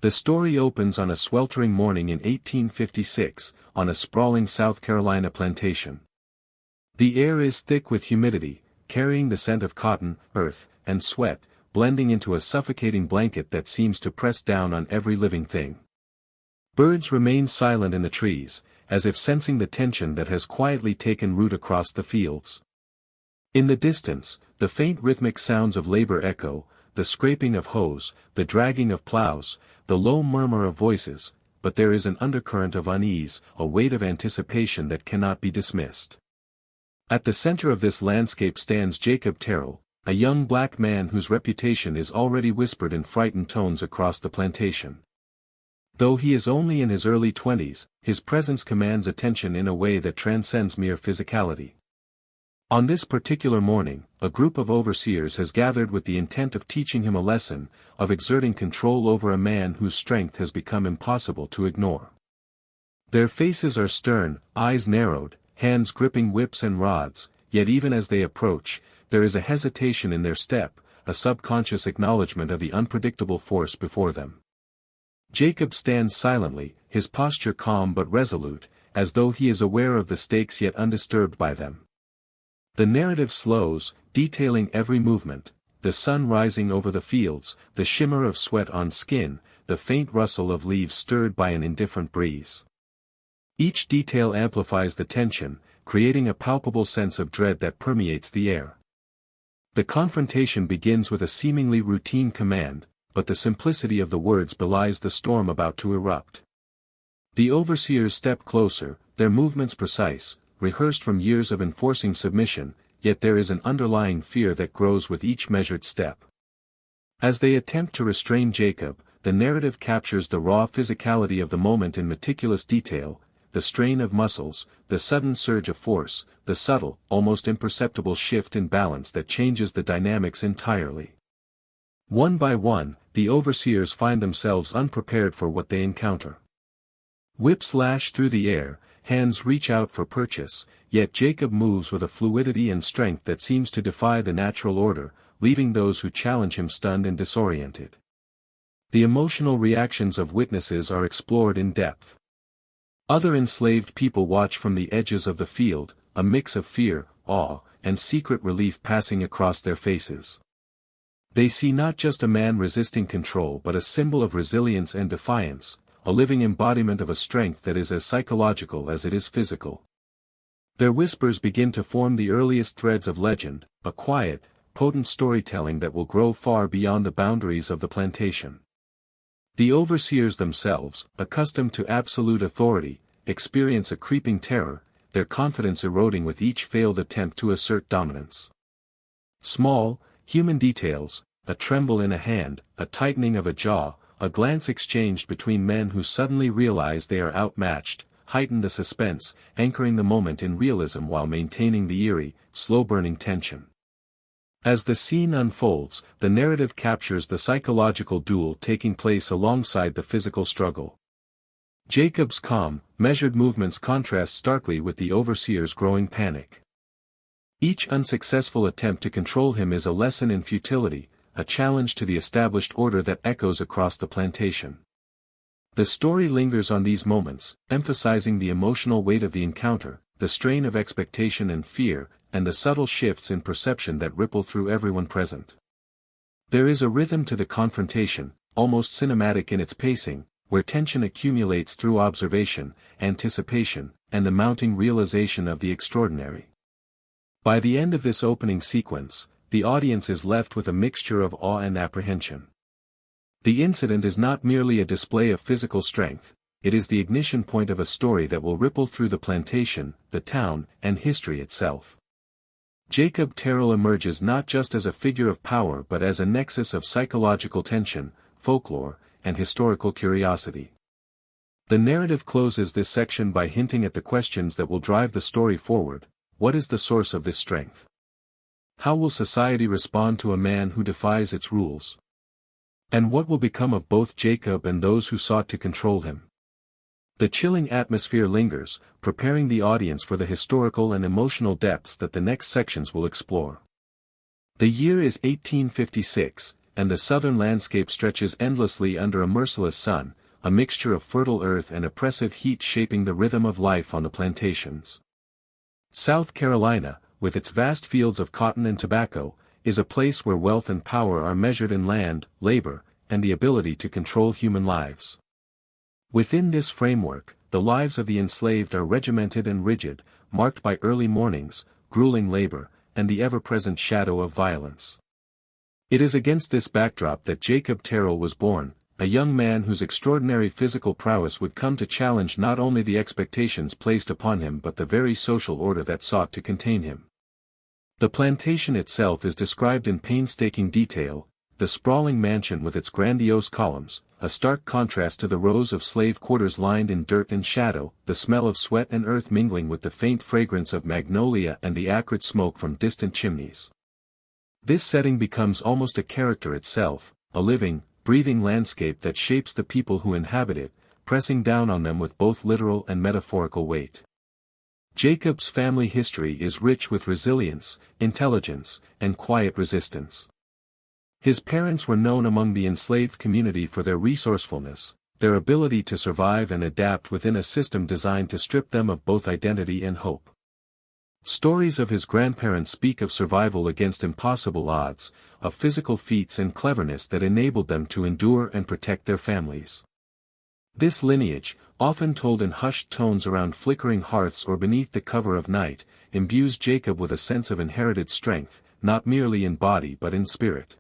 The story opens on a sweltering morning in 1856, on a sprawling South Carolina plantation. The air is thick with humidity, carrying the scent of cotton, earth, and sweat, blending into a suffocating blanket that seems to press down on every living thing. Birds remain silent in the trees, as if sensing the tension that has quietly taken root across the fields. In the distance, the faint rhythmic sounds of labor echo, the scraping of hoes, the dragging of plows, the low murmur of voices, but there is an undercurrent of unease, a weight of anticipation that cannot be dismissed. At the center of this landscape stands Jacob Terrell, a young black man whose reputation is already whispered in frightened tones across the plantation. Though he is only in his early 20s, his presence commands attention in a way that transcends mere physicality. On this particular morning, a group of overseers has gathered with the intent of teaching him a lesson, of exerting control over a man whose strength has become impossible to ignore. Their faces are stern, eyes narrowed, hands gripping whips and rods, yet even as they approach, there is a hesitation in their step, a subconscious acknowledgement of the unpredictable force before them. Jacob stands silently, his posture calm but resolute, as though he is aware of the stakes yet undisturbed by them. The narrative slows, detailing every movement, the sun rising over the fields, the shimmer of sweat on skin, the faint rustle of leaves stirred by an indifferent breeze. Each detail amplifies the tension, creating a palpable sense of dread that permeates the air. The confrontation begins with a seemingly routine command, but the simplicity of the words belies the storm about to erupt. The overseers step closer, their movements precise, rehearsed from years of enforcing submission, yet there is an underlying fear that grows with each measured step. As they attempt to restrain Jacob, the narrative captures the raw physicality of the moment in meticulous detail, the strain of muscles, the sudden surge of force, the subtle, almost imperceptible shift in balance that changes the dynamics entirely. One by one, the overseers find themselves unprepared for what they encounter. Whips lash through the air, hands reach out for purchase, yet Jacob moves with a fluidity and strength that seems to defy the natural order, leaving those who challenge him stunned and disoriented. The emotional reactions of witnesses are explored in depth. Other enslaved people watch from the edges of the field, a mix of fear, awe, and secret relief passing across their faces. They see not just a man resisting control but a symbol of resilience and defiance, a living embodiment of a strength that is as psychological as it is physical. Their whispers begin to form the earliest threads of legend, a quiet, potent storytelling that will grow far beyond the boundaries of the plantation. The overseers themselves, accustomed to absolute authority, experience a creeping terror, their confidence eroding with each failed attempt to assert dominance. Small, human details, a tremble in a hand, a tightening of a jaw, a glance exchanged between men who suddenly realize they are outmatched, heighten the suspense, anchoring the moment in realism while maintaining the eerie, slow-burning tension. As the scene unfolds, the narrative captures the psychological duel taking place alongside the physical struggle. Jacob's calm, measured movements contrast starkly with the overseer's growing panic. Each unsuccessful attempt to control him is a lesson in futility, a challenge to the established order that echoes across the plantation. The story lingers on these moments, emphasizing the emotional weight of the encounter, the strain of expectation and fear, and the subtle shifts in perception that ripple through everyone present. There is a rhythm to the confrontation, almost cinematic in its pacing, where tension accumulates through observation, anticipation, and the mounting realization of the extraordinary. By the end of this opening sequence, the audience is left with a mixture of awe and apprehension. The incident is not merely a display of physical strength, it is the ignition point of a story that will ripple through the plantation, the town, and history itself. Jacob Terrell emerges not just as a figure of power but as a nexus of psychological tension, folklore, and historical curiosity. The narrative closes this section by hinting at the questions that will drive the story forward. What is the source of this strength? How will society respond to a man who defies its rules? And what will become of both Jacob and those who sought to control him? The chilling atmosphere lingers, preparing the audience for the historical and emotional depths that the next sections will explore. The year is 1856, and the southern landscape stretches endlessly under a merciless sun, a mixture of fertile earth and oppressive heat shaping the rhythm of life on the plantations. South Carolina, with its vast fields of cotton and tobacco, is a place where wealth and power are measured in land, labor, and the ability to control human lives. Within this framework, the lives of the enslaved are regimented and rigid, marked by early mornings, grueling labor, and the ever-present shadow of violence. It is against this backdrop that Jacob Terrell was born, a young man whose extraordinary physical prowess would come to challenge not only the expectations placed upon him but the very social order that sought to contain him. The plantation itself is described in painstaking detail, the sprawling mansion with its grandiose columns, a stark contrast to the rows of slave quarters lined in dirt and shadow, the smell of sweat and earth mingling with the faint fragrance of magnolia and the acrid smoke from distant chimneys. This setting becomes almost a character itself, a living, breathing landscape that shapes the people who inhabit it, pressing down on them with both literal and metaphorical weight. Jacob's family history is rich with resilience, intelligence, and quiet resistance. His parents were known among the enslaved community for their resourcefulness, their ability to survive and adapt within a system designed to strip them of both identity and hope. Stories of his grandparents speak of survival against impossible odds, of physical feats and cleverness that enabled them to endure and protect their families. This lineage, often told in hushed tones around flickering hearths or beneath the cover of night, imbues Jacob with a sense of inherited strength, not merely in body but in spirit.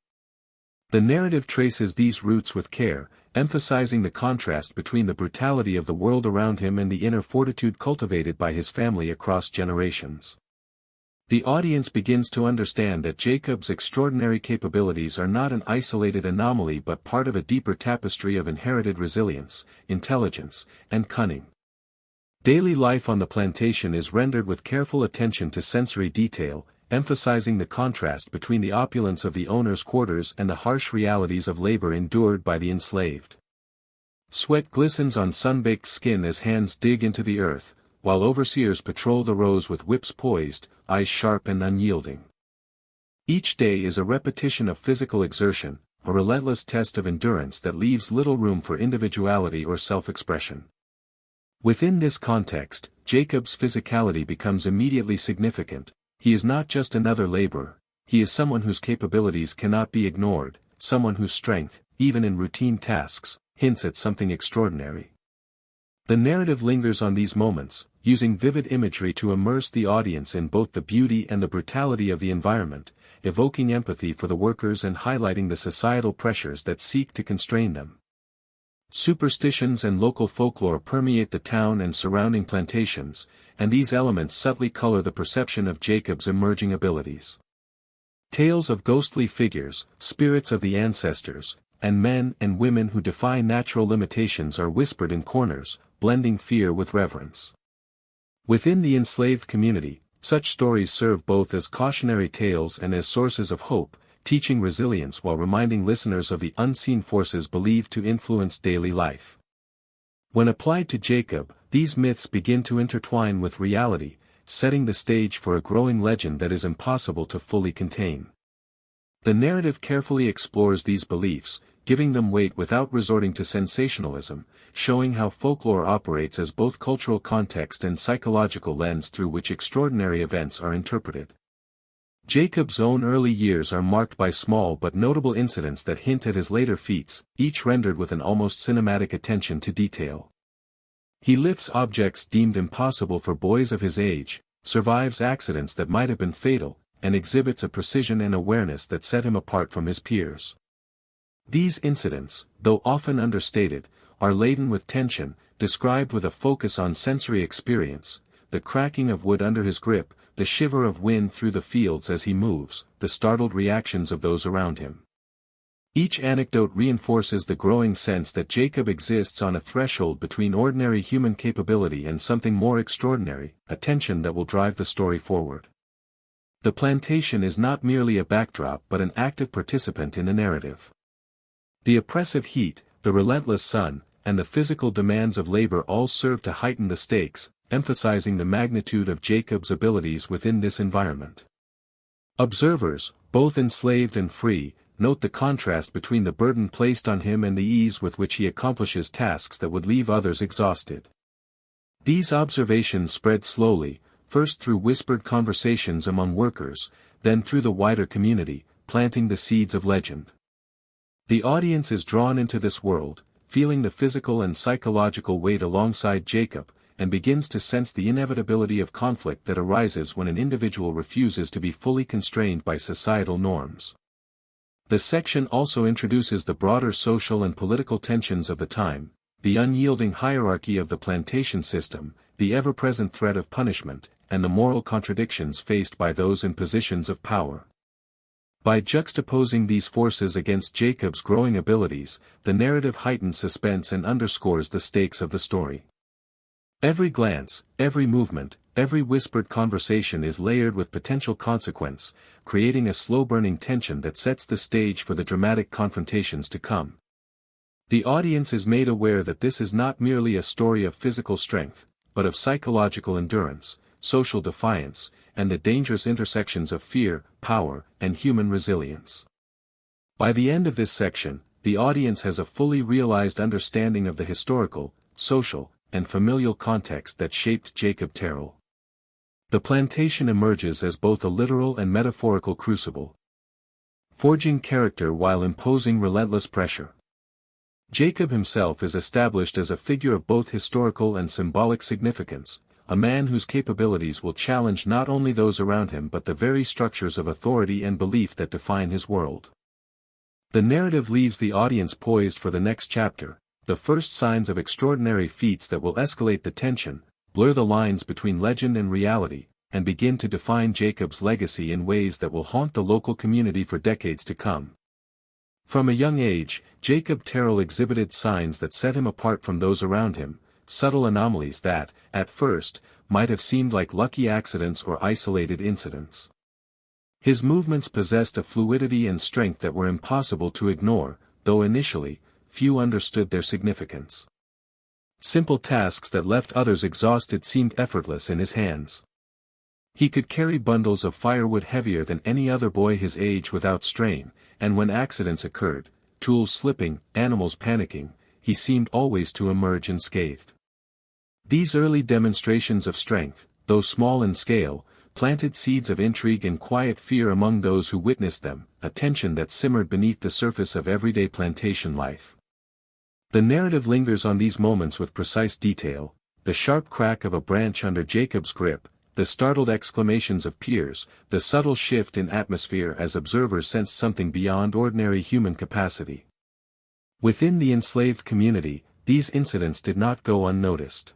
The narrative traces these roots with care, emphasizing the contrast between the brutality of the world around him and the inner fortitude cultivated by his family across generations. The audience begins to understand that Jacob's extraordinary capabilities are not an isolated anomaly but part of a deeper tapestry of inherited resilience, intelligence, and cunning. Daily life on the plantation is rendered with careful attention to sensory detail, emphasizing the contrast between the opulence of the owner's quarters and the harsh realities of labor endured by the enslaved. Sweat glistens on sun-baked skin as hands dig into the earth, while overseers patrol the rows with whips poised, eyes sharp and unyielding. Each day is a repetition of physical exertion, a relentless test of endurance that leaves little room for individuality or self-expression. Within this context, Jacob's physicality becomes immediately significant. He is not just another laborer, he is someone whose capabilities cannot be ignored, someone whose strength, even in routine tasks, hints at something extraordinary. The narrative lingers on these moments, using vivid imagery to immerse the audience in both the beauty and the brutality of the environment, evoking empathy for the workers and highlighting the societal pressures that seek to constrain them. Superstitions and local folklore permeate the town and surrounding plantations, and these elements subtly color the perception of Jacob's emerging abilities. Tales of ghostly figures, spirits of the ancestors, and men and women who defy natural limitations are whispered in corners, blending fear with reverence. Within the enslaved community, such stories serve both as cautionary tales and as sources of hope, teaching resilience while reminding listeners of the unseen forces believed to influence daily life. When applied to Jacob, these myths begin to intertwine with reality, setting the stage for a growing legend that is impossible to fully contain. The narrative carefully explores these beliefs, giving them weight without resorting to sensationalism, showing how folklore operates as both cultural context and psychological lens through which extraordinary events are interpreted. Jacob's own early years are marked by small but notable incidents that hint at his later feats, each rendered with an almost cinematic attention to detail. He lifts objects deemed impossible for boys of his age, survives accidents that might have been fatal, and exhibits a precision and awareness that set him apart from his peers. These incidents, though often understated, are laden with tension, described with a focus on sensory experience, the cracking of wood under his grip, the shiver of wind through the fields as he moves, the startled reactions of those around him. Each anecdote reinforces the growing sense that Jacob exists on a threshold between ordinary human capability and something more extraordinary, a tension that will drive the story forward. The plantation is not merely a backdrop but an active participant in the narrative. The oppressive heat, the relentless sun, and the physical demands of labor all serve to heighten the stakes, emphasizing the magnitude of Jacob's abilities within this environment. Observers, both enslaved and free, note the contrast between the burden placed on him and the ease with which he accomplishes tasks that would leave others exhausted. These observations spread slowly, first through whispered conversations among workers, then through the wider community, planting the seeds of legend. The audience is drawn into this world, feeling the physical and psychological weight alongside Jacob, and begins to sense the inevitability of conflict that arises when an individual refuses to be fully constrained by societal norms. The section also introduces the broader social and political tensions of the time, the unyielding hierarchy of the plantation system, the ever-present threat of punishment, and the moral contradictions faced by those in positions of power. By juxtaposing these forces against Jacob's growing abilities, the narrative heightens suspense and underscores the stakes of the story. Every glance, every movement, every whispered conversation is layered with potential consequence, creating a slow-burning tension that sets the stage for the dramatic confrontations to come. The audience is made aware that this is not merely a story of physical strength, but of psychological endurance, social defiance, and the dangerous intersections of fear, power, and human resilience. By the end of this section, the audience has a fully realized understanding of the historical, social, and familial context that shaped Jacob Terrell. The plantation emerges as both a literal and metaphorical crucible, forging character while imposing relentless pressure. Jacob himself is established as a figure of both historical and symbolic significance, a man whose capabilities will challenge not only those around him but the very structures of authority and belief that define his world. The narrative leaves the audience poised for the next chapter, the first signs of extraordinary feats that will escalate the tension, blur the lines between legend and reality, and begin to define Jacob's legacy in ways that will haunt the local community for decades to come. From a young age, Jacob Terrell exhibited signs that set him apart from those around him, subtle anomalies that, at first, might have seemed like lucky accidents or isolated incidents. His movements possessed a fluidity and strength that were impossible to ignore, though initially, few understood their significance. Simple tasks that left others exhausted seemed effortless in his hands. He could carry bundles of firewood heavier than any other boy his age without strain, and when accidents occurred, tools slipping, animals panicking, he seemed always to emerge unscathed. These early demonstrations of strength, though small in scale, planted seeds of intrigue and quiet fear among those who witnessed them, a tension that simmered beneath the surface of everyday plantation life. The narrative lingers on these moments with precise detail, the sharp crack of a branch under Jacob's grip, the startled exclamations of peers, the subtle shift in atmosphere as observers sensed something beyond ordinary human capacity. Within the enslaved community, these incidents did not go unnoticed.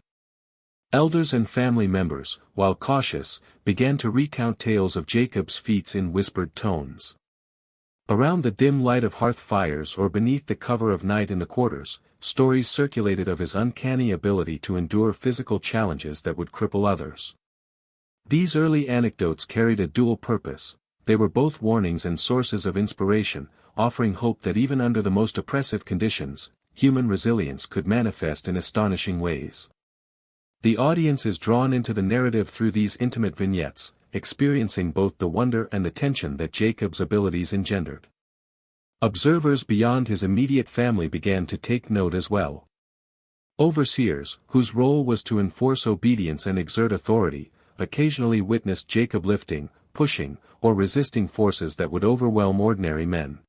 Elders and family members, while cautious, began to recount tales of Jacob's feats in whispered tones. Around the dim light of hearth fires or beneath the cover of night in the quarters, stories circulated of his uncanny ability to endure physical challenges that would cripple others. These early anecdotes carried a dual purpose. They were both warnings and sources of inspiration, offering hope that even under the most oppressive conditions, human resilience could manifest in astonishing ways. The audience is drawn into the narrative through these intimate vignettes, experiencing both the wonder and the tension that Jacob's abilities engendered. Observers beyond his immediate family began to take note as well. Overseers, whose role was to enforce obedience and exert authority, occasionally witnessed Jacob lifting, pushing, or resisting forces that would overwhelm ordinary men.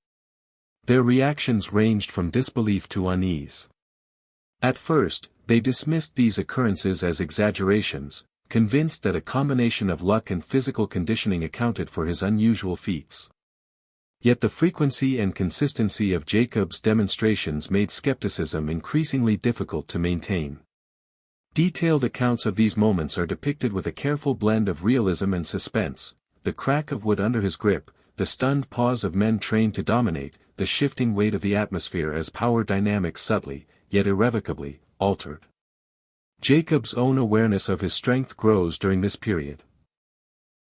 Their reactions ranged from disbelief to unease. At first, they dismissed these occurrences as exaggerations, convinced that a combination of luck and physical conditioning accounted for his unusual feats. Yet the frequency and consistency of Jacob's demonstrations made skepticism increasingly difficult to maintain. Detailed accounts of these moments are depicted with a careful blend of realism and suspense, the crack of wood under his grip, the stunned pause of men trained to dominate, the shifting weight of the atmosphere as power dynamics subtly, yet irrevocably, altered. Jacob's own awareness of his strength grows during this period.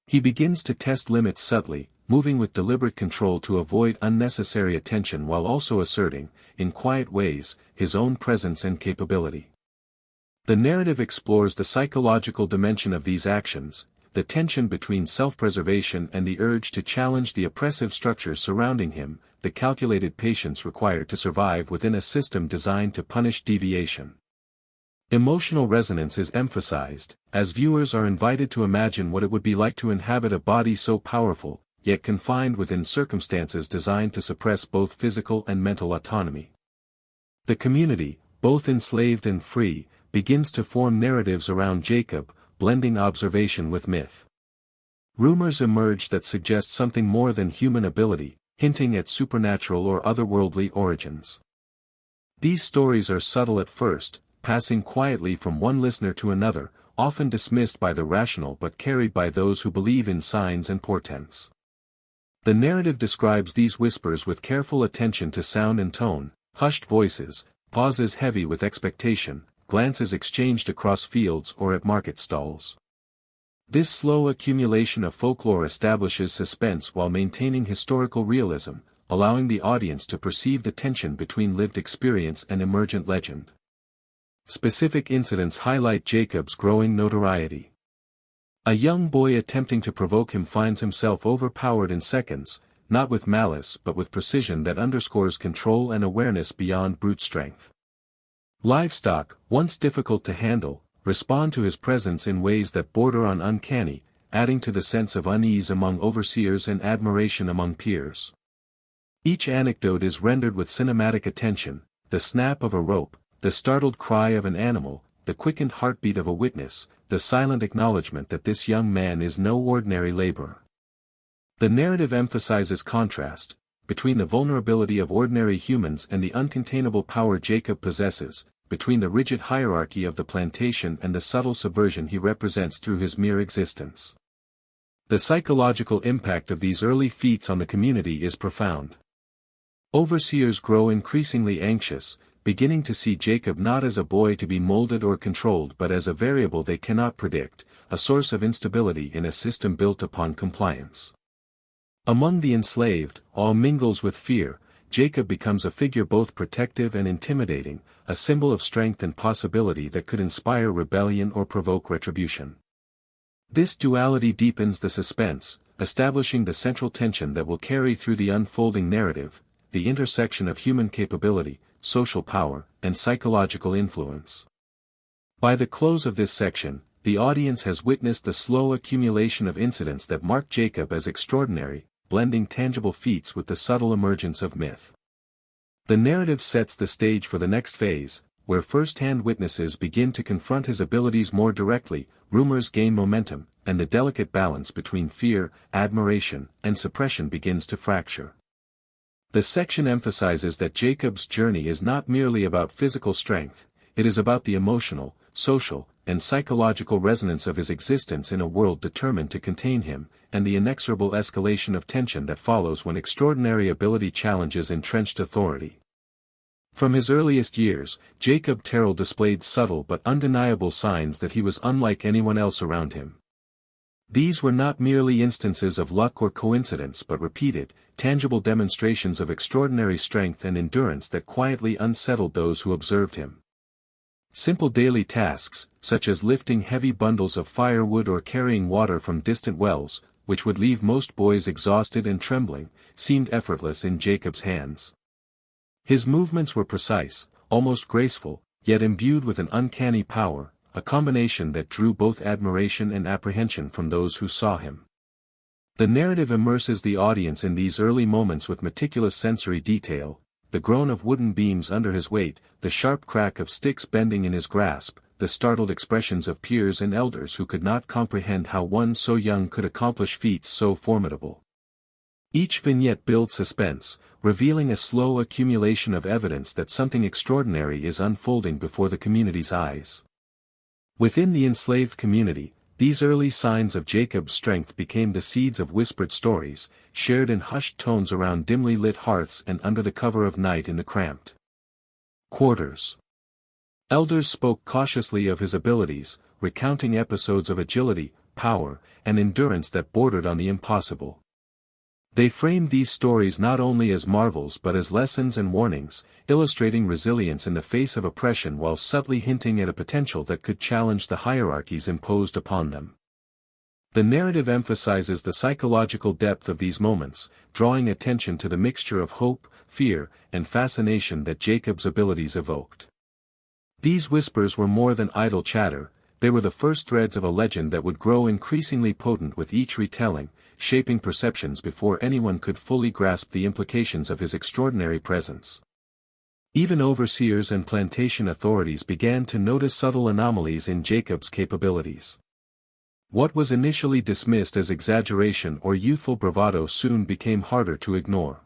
He begins to test limits subtly, moving with deliberate control to avoid unnecessary attention while also asserting, in quiet ways, his own presence and capability. The narrative explores the psychological dimension of these actions, the tension between self-preservation and the urge to challenge the oppressive structures surrounding him, the calculated patience required to survive within a system designed to punish deviation. Emotional resonance is emphasized, as viewers are invited to imagine what it would be like to inhabit a body so powerful, yet confined within circumstances designed to suppress both physical and mental autonomy. The community, both enslaved and free, begins to form narratives around Jacob, blending observation with myth. Rumors emerge that suggest something more than human ability, hinting at supernatural or otherworldly origins. These stories are subtle at first, passing quietly from one listener to another, often dismissed by the rational but carried by those who believe in signs and portents. The narrative describes these whispers with careful attention to sound and tone, hushed voices, pauses heavy with expectation, glances exchanged across fields or at market stalls. This slow accumulation of folklore establishes suspense while maintaining historical realism, allowing the audience to perceive the tension between lived experience and emergent legend. Specific incidents highlight Jacob's growing notoriety. A young boy attempting to provoke him finds himself overpowered in seconds, not with malice but with precision that underscores control and awareness beyond brute strength. Livestock, once difficult to handle, respond to his presence in ways that border on uncanny, adding to the sense of unease among overseers and admiration among peers. Each anecdote is rendered with cinematic attention, the snap of a rope, the startled cry of an animal, the quickened heartbeat of a witness, the silent acknowledgement that this young man is no ordinary laborer. The narrative emphasizes contrast, between the vulnerability of ordinary humans and the uncontainable power Jacob possesses, between the rigid hierarchy of the plantation and the subtle subversion he represents through his mere existence. The psychological impact of these early feats on the community is profound. Overseers grow increasingly anxious, beginning to see Jacob not as a boy to be molded or controlled but as a variable they cannot predict, a source of instability in a system built upon compliance. Among the enslaved, awe mingles with fear. Jacob becomes a figure both protective and intimidating, a symbol of strength and possibility that could inspire rebellion or provoke retribution. This duality deepens the suspense, establishing the central tension that will carry through the unfolding narrative, the intersection of human capability, social power, and psychological influence. By the close of this section, the audience has witnessed the slow accumulation of incidents that mark Jacob as extraordinary, blending tangible feats with the subtle emergence of myth. The narrative sets the stage for the next phase, where first-hand witnesses begin to confront his abilities more directly, rumors gain momentum, and the delicate balance between fear, admiration, and suppression begins to fracture. The section emphasizes that Jacob's journey is not merely about physical strength, it is about the emotional, social, and psychological resonance of his existence in a world determined to contain him, and the inexorable escalation of tension that follows when extraordinary ability challenges entrenched authority. From his earliest years, Jacob Terrell displayed subtle but undeniable signs that he was unlike anyone else around him. These were not merely instances of luck or coincidence but repeated, tangible demonstrations of extraordinary strength and endurance that quietly unsettled those who observed him. Simple daily tasks, such as lifting heavy bundles of firewood or carrying water from distant wells, which would leave most boys exhausted and trembling, seemed effortless in Jacob's hands. His movements were precise, almost graceful, yet imbued with an uncanny power, a combination that drew both admiration and apprehension from those who saw him. The narrative immerses the audience in these early moments with meticulous sensory detail, the groan of wooden beams under his weight, the sharp crack of sticks bending in his grasp, the startled expressions of peers and elders who could not comprehend how one so young could accomplish feats so formidable. Each vignette builds suspense, revealing a slow accumulation of evidence that something extraordinary is unfolding before the community's eyes. Within the enslaved community, these early signs of Jacob's strength became the seeds of whispered stories, shared in hushed tones around dimly lit hearths and under the cover of night in the cramped quarters. Elders spoke cautiously of his abilities, recounting episodes of agility, power, and endurance that bordered on the impossible. They framed these stories not only as marvels but as lessons and warnings, illustrating resilience in the face of oppression while subtly hinting at a potential that could challenge the hierarchies imposed upon them. The narrative emphasizes the psychological depth of these moments, drawing attention to the mixture of hope, fear, and fascination that Jacob's abilities evoked. These whispers were more than idle chatter, they were the first threads of a legend that would grow increasingly potent with each retelling, shaping perceptions before anyone could fully grasp the implications of his extraordinary presence. Even overseers and plantation authorities began to notice subtle anomalies in Jacob's capabilities. What was initially dismissed as exaggeration or youthful bravado soon became harder to ignore.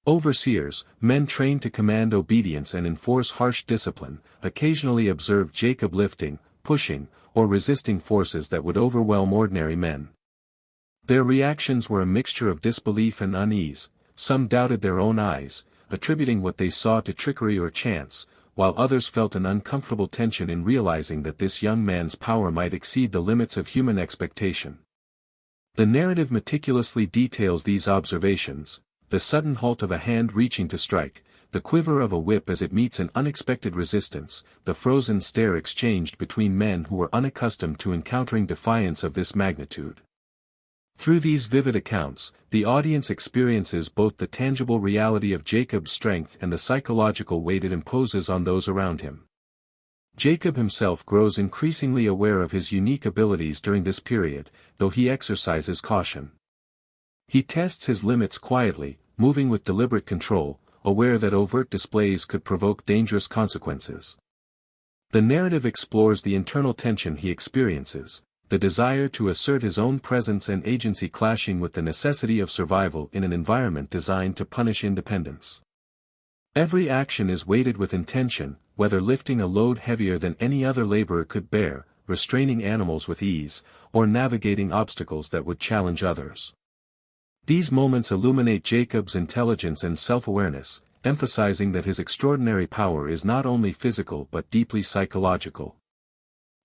Overseers, men trained to command obedience and enforce harsh discipline, occasionally observed Jacob lifting, pushing, or resisting forces that would overwhelm ordinary men. Their reactions were a mixture of disbelief and unease. Some doubted their own eyes, attributing what they saw to trickery or chance, while others felt an uncomfortable tension in realizing that this young man's power might exceed the limits of human expectation. The narrative meticulously details these observations: the sudden halt of a hand reaching to strike, the quiver of a whip as it meets an unexpected resistance, the frozen stare exchanged between men who were unaccustomed to encountering defiance of this magnitude. Through these vivid accounts, the audience experiences both the tangible reality of Jacob's strength and the psychological weight it imposes on those around him. Jacob himself grows increasingly aware of his unique abilities during this period, though he exercises caution. He tests his limits quietly, moving with deliberate control, aware that overt displays could provoke dangerous consequences. The narrative explores the internal tension he experiences, the desire to assert his own presence and agency clashing with the necessity of survival in an environment designed to punish independence. Every action is weighted with intention, whether lifting a load heavier than any other laborer could bear, restraining animals with ease, or navigating obstacles that would challenge others. These moments illuminate Jacob's intelligence and self-awareness, emphasizing that his extraordinary power is not only physical but deeply psychological.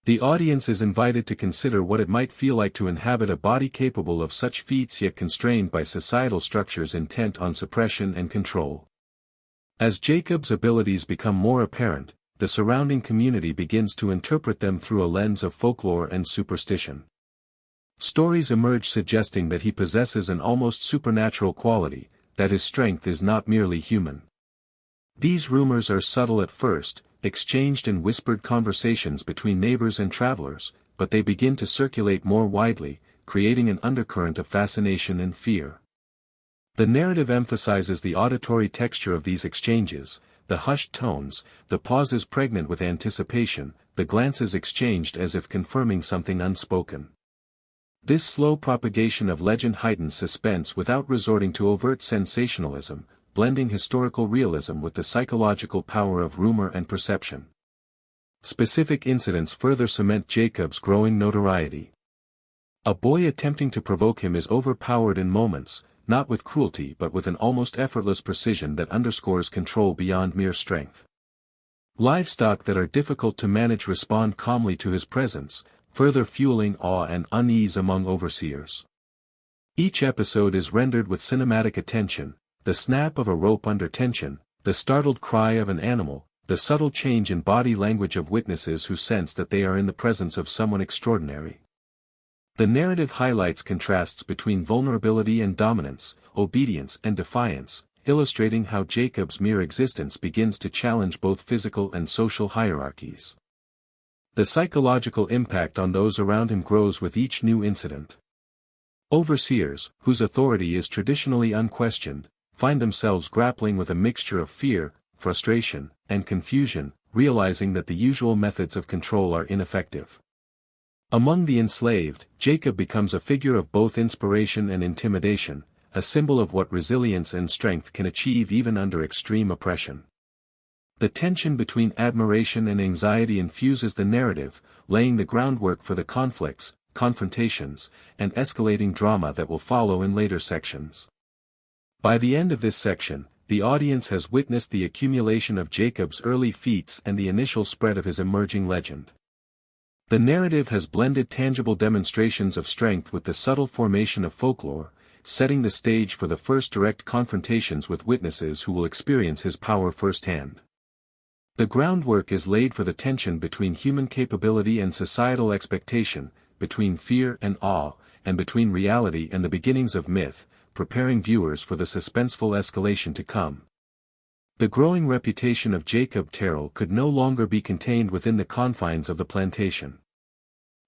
The audience is invited to consider what it might feel like to inhabit a body capable of such feats yet constrained by societal structures intent on suppression and control. As Jacob's abilities become more apparent, the surrounding community begins to interpret them through a lens of folklore and superstition. Stories emerge suggesting that he possesses an almost supernatural quality, that his strength is not merely human. These rumors are subtle at first, exchanged in whispered conversations between neighbors and travelers, but they begin to circulate more widely, creating an undercurrent of fascination and fear. The narrative emphasizes the auditory texture of these exchanges, the hushed tones, the pauses pregnant with anticipation, the glances exchanged as if confirming something unspoken. This slow propagation of legend heightens suspense without resorting to overt sensationalism, blending historical realism with the psychological power of rumor and perception. Specific incidents further cement Jacob's growing notoriety. A boy attempting to provoke him is overpowered in moments, not with cruelty but with an almost effortless precision that underscores control beyond mere strength. Livestock that are difficult to manage respond calmly to his presence, further fueling awe and unease among overseers. Each episode is rendered with cinematic attention: the snap of a rope under tension, the startled cry of an animal, the subtle change in body language of witnesses who sense that they are in the presence of someone extraordinary. The narrative highlights contrasts between vulnerability and dominance, obedience and defiance, illustrating how Jacob's mere existence begins to challenge both physical and social hierarchies. The psychological impact on those around him grows with each new incident. Overseers, whose authority is traditionally unquestioned, find themselves grappling with a mixture of fear, frustration, and confusion, realizing that the usual methods of control are ineffective. Among the enslaved, Jacob becomes a figure of both inspiration and intimidation, a symbol of what resilience and strength can achieve even under extreme oppression. The tension between admiration and anxiety infuses the narrative, laying the groundwork for the conflicts, confrontations, and escalating drama that will follow in later sections. By the end of this section, the audience has witnessed the accumulation of Jacob's early feats and the initial spread of his emerging legend. The narrative has blended tangible demonstrations of strength with the subtle formation of folklore, setting the stage for the first direct confrontations with witnesses who will experience his power firsthand. The groundwork is laid for the tension between human capability and societal expectation, between fear and awe, and between reality and the beginnings of myth, preparing viewers for the suspenseful escalation to come. The growing reputation of Jacob Terrell could no longer be contained within the confines of the plantation.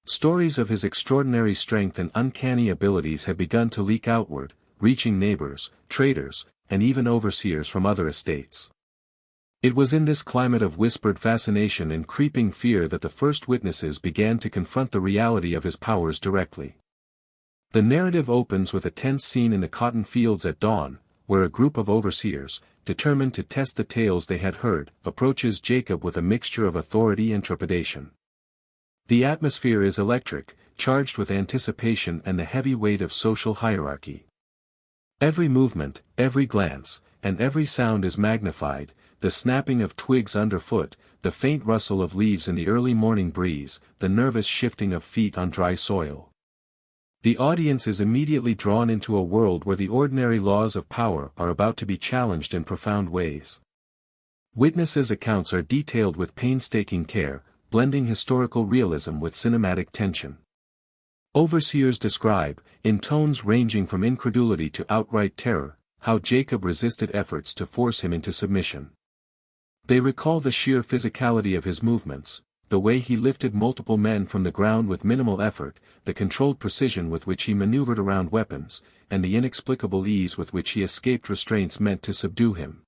Stories of his extraordinary strength and uncanny abilities had begun to leak outward, reaching neighbors, traders, and even overseers from other estates. It was in this climate of whispered fascination and creeping fear that the first witnesses began to confront the reality of his powers directly. The narrative opens with a tense scene in the cotton fields at dawn, where a group of overseers, determined to test the tales they had heard, approaches Jacob with a mixture of authority and trepidation. The atmosphere is electric, charged with anticipation and the heavy weight of social hierarchy. Every movement, every glance, and every sound is magnified, the snapping of twigs underfoot, the faint rustle of leaves in the early morning breeze, the nervous shifting of feet on dry soil. The audience is immediately drawn into a world where the ordinary laws of power are about to be challenged in profound ways. Witnesses' accounts are detailed with painstaking care, blending historical realism with cinematic tension. Overseers describe, in tones ranging from incredulity to outright terror, how Jacob resisted efforts to force him into submission. They recall the sheer physicality of his movements, the way he lifted multiple men from the ground with minimal effort, the controlled precision with which he maneuvered around weapons, and the inexplicable ease with which he escaped restraints meant to subdue him.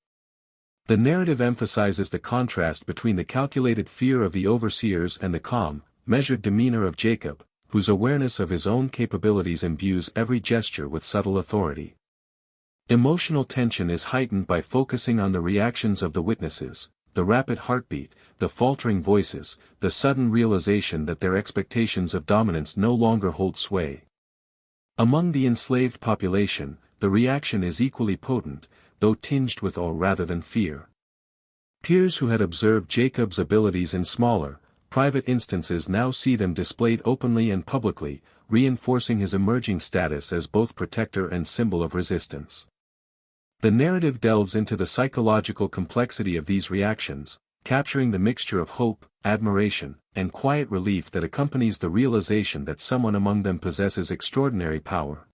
The narrative emphasizes the contrast between the calculated fear of the overseers and the calm, measured demeanor of Jacob, whose awareness of his own capabilities imbues every gesture with subtle authority. Emotional tension is heightened by focusing on the reactions of the witnesses, the rapid heartbeat, the faltering voices, the sudden realization that their expectations of dominance no longer hold sway. Among the enslaved population, the reaction is equally potent, though tinged with awe rather than fear. Peers who had observed Jacob's abilities in smaller, private instances now see them displayed openly and publicly, reinforcing his emerging status as both protector and symbol of resistance. The narrative delves into the psychological complexity of these reactions, capturing the mixture of hope, admiration, and quiet relief that accompanies the realization that someone among them possesses extraordinary power.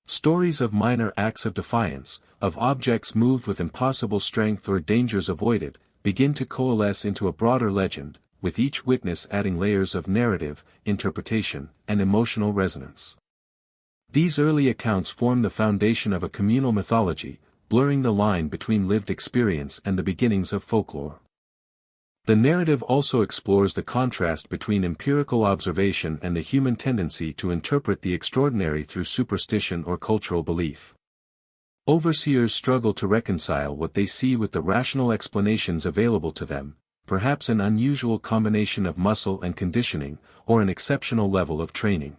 Stories of minor acts of defiance, of objects moved with impossible strength or dangers avoided, begin to coalesce into a broader legend, with each witness adding layers of narrative, interpretation, and emotional resonance. These early accounts form the foundation of a communal mythology, blurring the line between lived experience and the beginnings of folklore. The narrative also explores the contrast between empirical observation and the human tendency to interpret the extraordinary through superstition or cultural belief. Overseers struggle to reconcile what they see with the rational explanations available to them, perhaps an unusual combination of muscle and conditioning, or an exceptional level of training.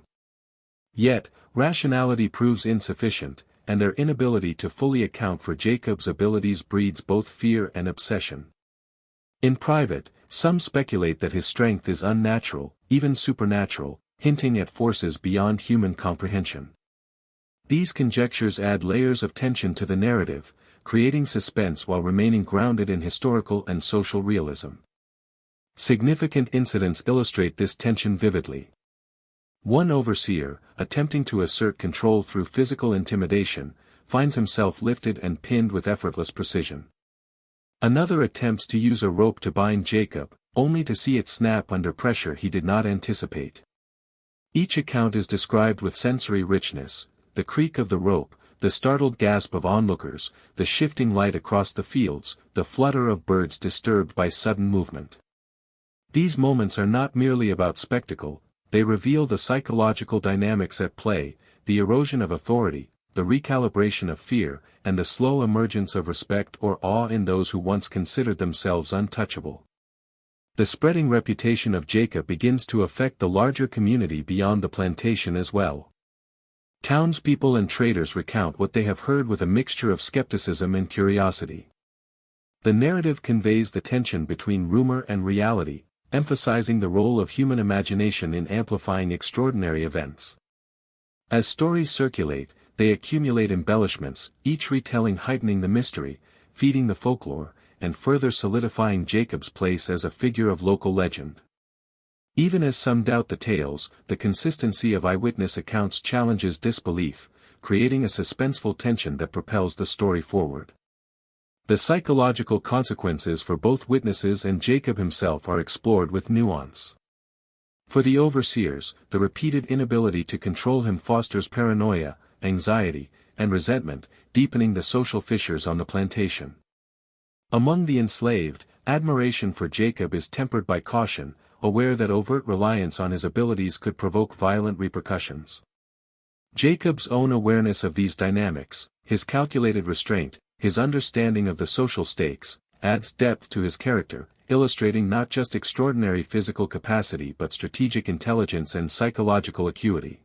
Yet, rationality proves insufficient, and their inability to fully account for Jacob's abilities breeds both fear and obsession. In private, some speculate that his strength is unnatural, even supernatural, hinting at forces beyond human comprehension. These conjectures add layers of tension to the narrative, creating suspense while remaining grounded in historical and social realism. Significant incidents illustrate this tension vividly. One overseer, attempting to assert control through physical intimidation, finds himself lifted and pinned with effortless precision. Another attempts to use a rope to bind Jacob, only to see it snap under pressure he did not anticipate. Each account is described with sensory richness, the creak of the rope, the startled gasp of onlookers, the shifting light across the fields, the flutter of birds disturbed by sudden movement. These moments are not merely about spectacle, they reveal the psychological dynamics at play, the erosion of authority, the recalibration of fear, and the slow emergence of respect or awe in those who once considered themselves untouchable. The spreading reputation of Jacob begins to affect the larger community beyond the plantation as well. Townspeople and traders recount what they have heard with a mixture of skepticism and curiosity. The narrative conveys the tension between rumor and reality, emphasizing the role of human imagination in amplifying extraordinary events. As stories circulate, they accumulate embellishments, each retelling heightening the mystery, feeding the folklore, and further solidifying Jacob's place as a figure of local legend. Even as some doubt the tales, the consistency of eyewitness accounts challenges disbelief, creating a suspenseful tension that propels the story forward. The psychological consequences for both witnesses and Jacob himself are explored with nuance. For the overseers, the repeated inability to control him fosters paranoia, anxiety, and resentment, deepening the social fissures on the plantation. Among the enslaved, admiration for Jacob is tempered by caution, aware that overt reliance on his abilities could provoke violent repercussions. Jacob's own awareness of these dynamics, his calculated restraint, his understanding of the social stakes, adds depth to his character, illustrating not just extraordinary physical capacity but strategic intelligence and psychological acuity.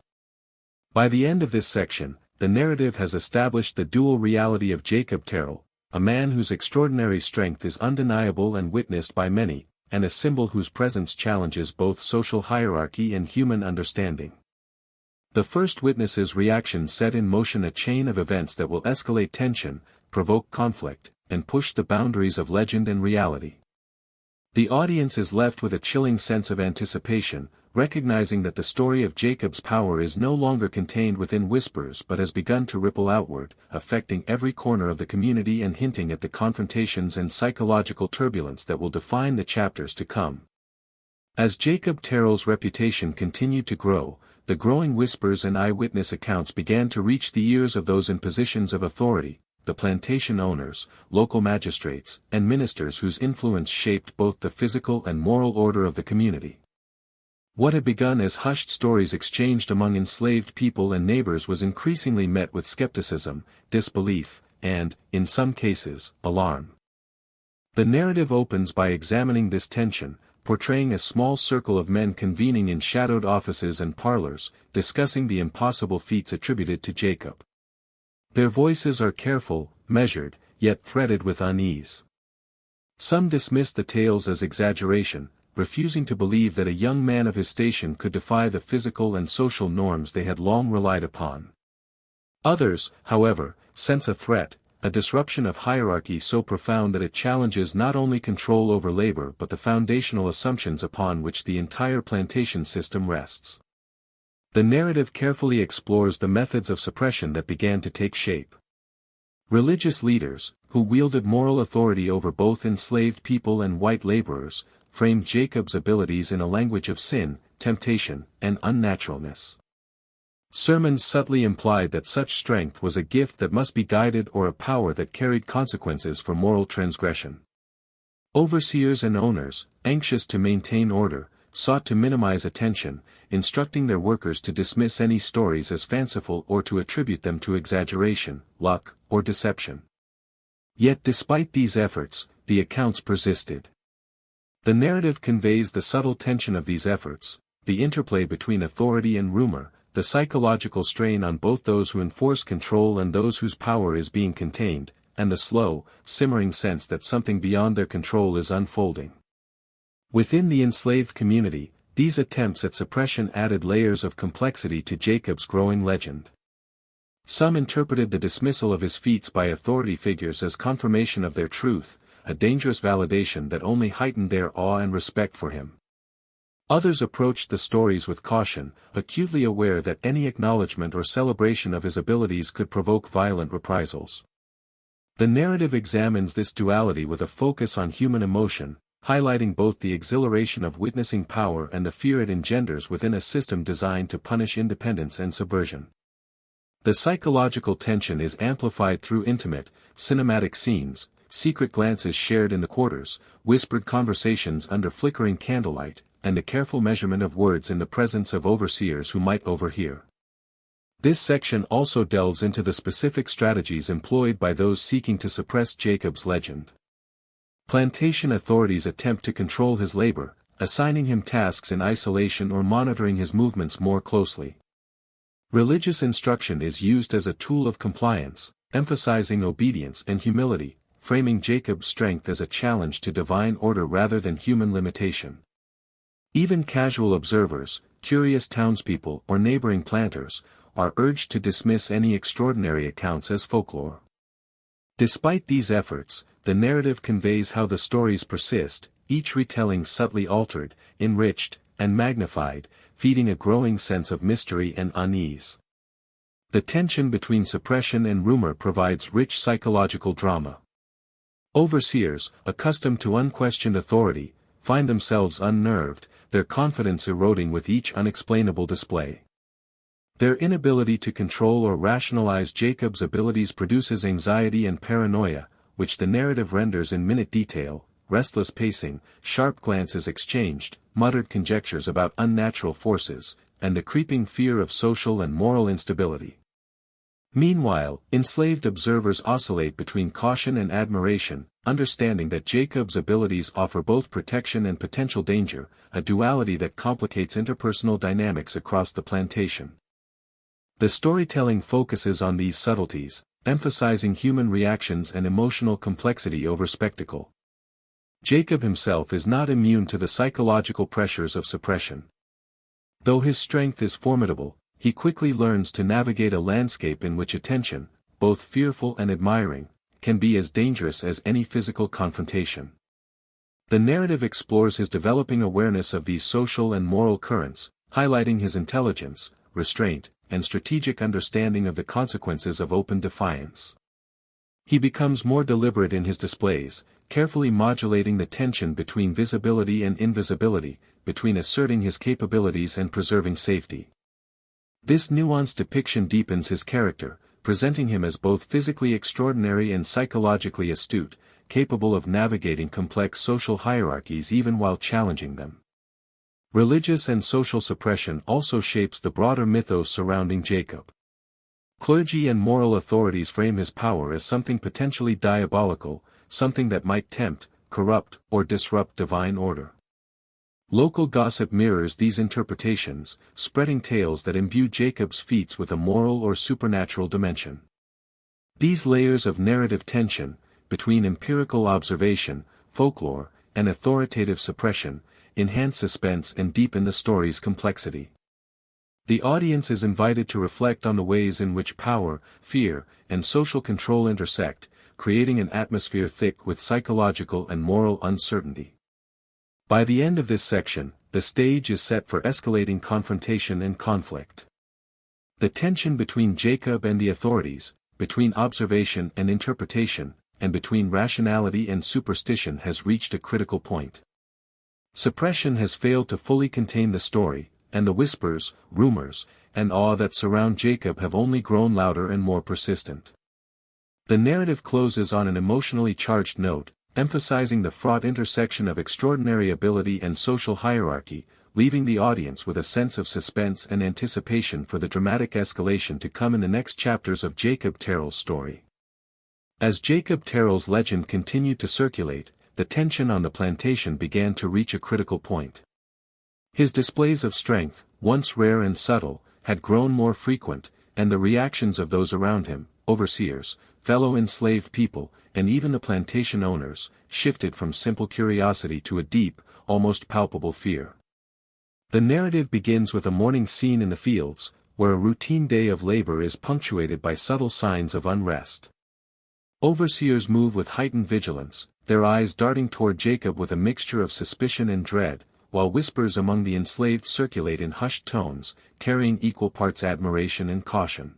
By the end of this section, the narrative has established the dual reality of Jacob Terrell, a man whose extraordinary strength is undeniable and witnessed by many, and a symbol whose presence challenges both social hierarchy and human understanding. The first witness's reaction set in motion a chain of events that will escalate tension, provoke conflict, and push the boundaries of legend and reality. The audience is left with a chilling sense of anticipation, recognizing that the story of Jacob's power is no longer contained within whispers but has begun to ripple outward, affecting every corner of the community and hinting at the confrontations and psychological turbulence that will define the chapters to come. As Jacob Terrell's reputation continued to grow, the growing whispers and eyewitness accounts began to reach the ears of those in positions of authority, the plantation owners, local magistrates, and ministers whose influence shaped both the physical and moral order of the community. What had begun as hushed stories exchanged among enslaved people and neighbors was increasingly met with skepticism, disbelief, and, in some cases, alarm. The narrative opens by examining this tension, portraying a small circle of men convening in shadowed offices and parlors, discussing the impossible feats attributed to Jacob. Their voices are careful, measured, yet fretted with unease. Some dismiss the tales as exaggeration, refusing to believe that a young man of his station could defy the physical and social norms they had long relied upon. Others, however, sense a threat, a disruption of hierarchy so profound that it challenges not only control over labor but the foundational assumptions upon which the entire plantation system rests. The narrative carefully explores the methods of suppression that began to take shape. Religious leaders, who wielded moral authority over both enslaved people and white laborers, framed Jacob's abilities in a language of sin, temptation, and unnaturalness. Sermons subtly implied that such strength was a gift that must be guided or a power that carried consequences for moral transgression. Overseers and owners, anxious to maintain order, sought to minimize attention, instructing their workers to dismiss any stories as fanciful or to attribute them to exaggeration, luck, or deception. Yet despite these efforts, the accounts persisted. The narrative conveys the subtle tension of these efforts, the interplay between authority and rumor, the psychological strain on both those who enforce control and those whose power is being contained, and the slow, simmering sense that something beyond their control is unfolding. Within the enslaved community, these attempts at suppression added layers of complexity to Jacob's growing legend. Some interpreted the dismissal of his feats by authority figures as confirmation of their truth, a dangerous validation that only heightened their awe and respect for him. Others approached the stories with caution, acutely aware that any acknowledgement or celebration of his abilities could provoke violent reprisals. The narrative examines this duality with a focus on human emotion, highlighting both the exhilaration of witnessing power and the fear it engenders within a system designed to punish independence and subversion. The psychological tension is amplified through intimate, cinematic scenes, secret glances shared in the quarters, whispered conversations under flickering candlelight, and a careful measurement of words in the presence of overseers who might overhear. This section also delves into the specific strategies employed by those seeking to suppress Jacob's legend. Plantation authorities attempt to control his labor, assigning him tasks in isolation or monitoring his movements more closely. Religious instruction is used as a tool of compliance, emphasizing obedience and humility, framing Jacob's strength as a challenge to divine order rather than human limitation. Even casual observers, curious townspeople or neighboring planters, are urged to dismiss any extraordinary accounts as folklore. Despite these efforts, the narrative conveys how the stories persist, each retelling subtly altered, enriched, and magnified, feeding a growing sense of mystery and unease. The tension between suppression and rumor provides rich psychological drama. Overseers, accustomed to unquestioned authority, find themselves unnerved, their confidence eroding with each unexplainable display. Their inability to control or rationalize Jacob's abilities produces anxiety and paranoia, which the narrative renders in minute detail, restless pacing, sharp glances exchanged, muttered conjectures about unnatural forces, and the creeping fear of social and moral instability. Meanwhile, enslaved observers oscillate between caution and admiration, understanding that Jacob's abilities offer both protection and potential danger, a duality that complicates interpersonal dynamics across the plantation. The storytelling focuses on these subtleties, emphasizing human reactions and emotional complexity over spectacle. Jacob himself is not immune to the psychological pressures of suppression. Though his strength is formidable, he quickly learns to navigate a landscape in which attention, both fearful and admiring, can be as dangerous as any physical confrontation. The narrative explores his developing awareness of these social and moral currents, highlighting his intelligence, restraint, and strategic understanding of the consequences of open defiance. He becomes more deliberate in his displays, carefully modulating the tension between visibility and invisibility, between asserting his capabilities and preserving safety. This nuanced depiction deepens his character, presenting him as both physically extraordinary and psychologically astute, capable of navigating complex social hierarchies even while challenging them. Religious and social suppression also shapes the broader mythos surrounding Jacob. Clergy and moral authorities frame his power as something potentially diabolical, something that might tempt, corrupt, or disrupt divine order. Local gossip mirrors these interpretations, spreading tales that imbue Jacob's feats with a moral or supernatural dimension. These layers of narrative tension, between empirical observation, folklore, and authoritative suppression, enhance suspense and deepen the story's complexity. The audience is invited to reflect on the ways in which power, fear, and social control intersect, creating an atmosphere thick with psychological and moral uncertainty. By the end of this section, the stage is set for escalating confrontation and conflict. The tension between Jacob and the authorities, between observation and interpretation, and between rationality and superstition has reached a critical point. Suppression has failed to fully contain the story, and the whispers, rumors, and awe that surround Jacob have only grown louder and more persistent. The narrative closes on an emotionally charged note, emphasizing the fraught intersection of extraordinary ability and social hierarchy, leaving the audience with a sense of suspense and anticipation for the dramatic escalation to come in the next chapters of Jacob Terrell's story. As Jacob Terrell's legend continued to circulate, the tension on the plantation began to reach a critical point. His displays of strength, once rare and subtle, had grown more frequent, and the reactions of those around him, overseers, fellow enslaved people, and even the plantation owners, shifted from simple curiosity to a deep, almost palpable fear. The narrative begins with a morning scene in the fields, where a routine day of labor is punctuated by subtle signs of unrest. Overseers move with heightened vigilance, their eyes darting toward Jacob with a mixture of suspicion and dread, while whispers among the enslaved circulate in hushed tones, carrying equal parts admiration and caution.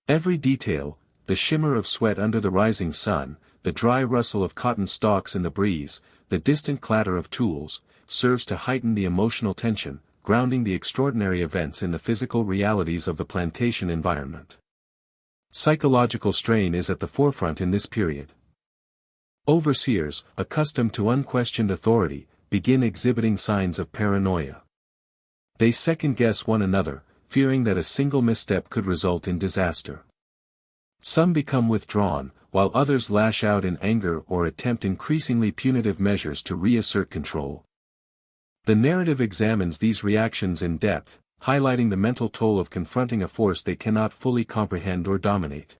Every detail, the shimmer of sweat under the rising sun, the dry rustle of cotton stalks in the breeze, the distant clatter of tools, serves to heighten the emotional tension, grounding the extraordinary events in the physical realities of the plantation environment. Psychological strain is at the forefront in this period. Overseers, accustomed to unquestioned authority, begin exhibiting signs of paranoia. They second-guess one another, fearing that a single misstep could result in disaster. Some become withdrawn, while others lash out in anger or attempt increasingly punitive measures to reassert control. The narrative examines these reactions in depth, highlighting the mental toll of confronting a force they cannot fully comprehend or dominate.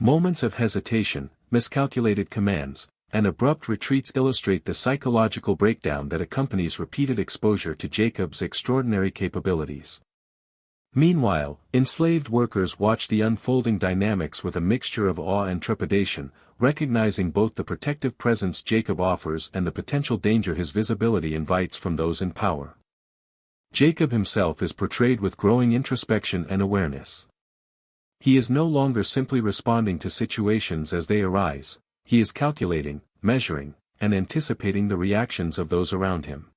Moments of hesitation, miscalculated commands, and abrupt retreats illustrate the psychological breakdown that accompanies repeated exposure to Jacob's extraordinary capabilities. Meanwhile, enslaved workers watch the unfolding dynamics with a mixture of awe and trepidation, recognizing both the protective presence Jacob offers and the potential danger his visibility invites from those in power. Jacob himself is portrayed with growing introspection and awareness. He is no longer simply responding to situations as they arise, he is calculating, measuring, and anticipating the reactions of those around him.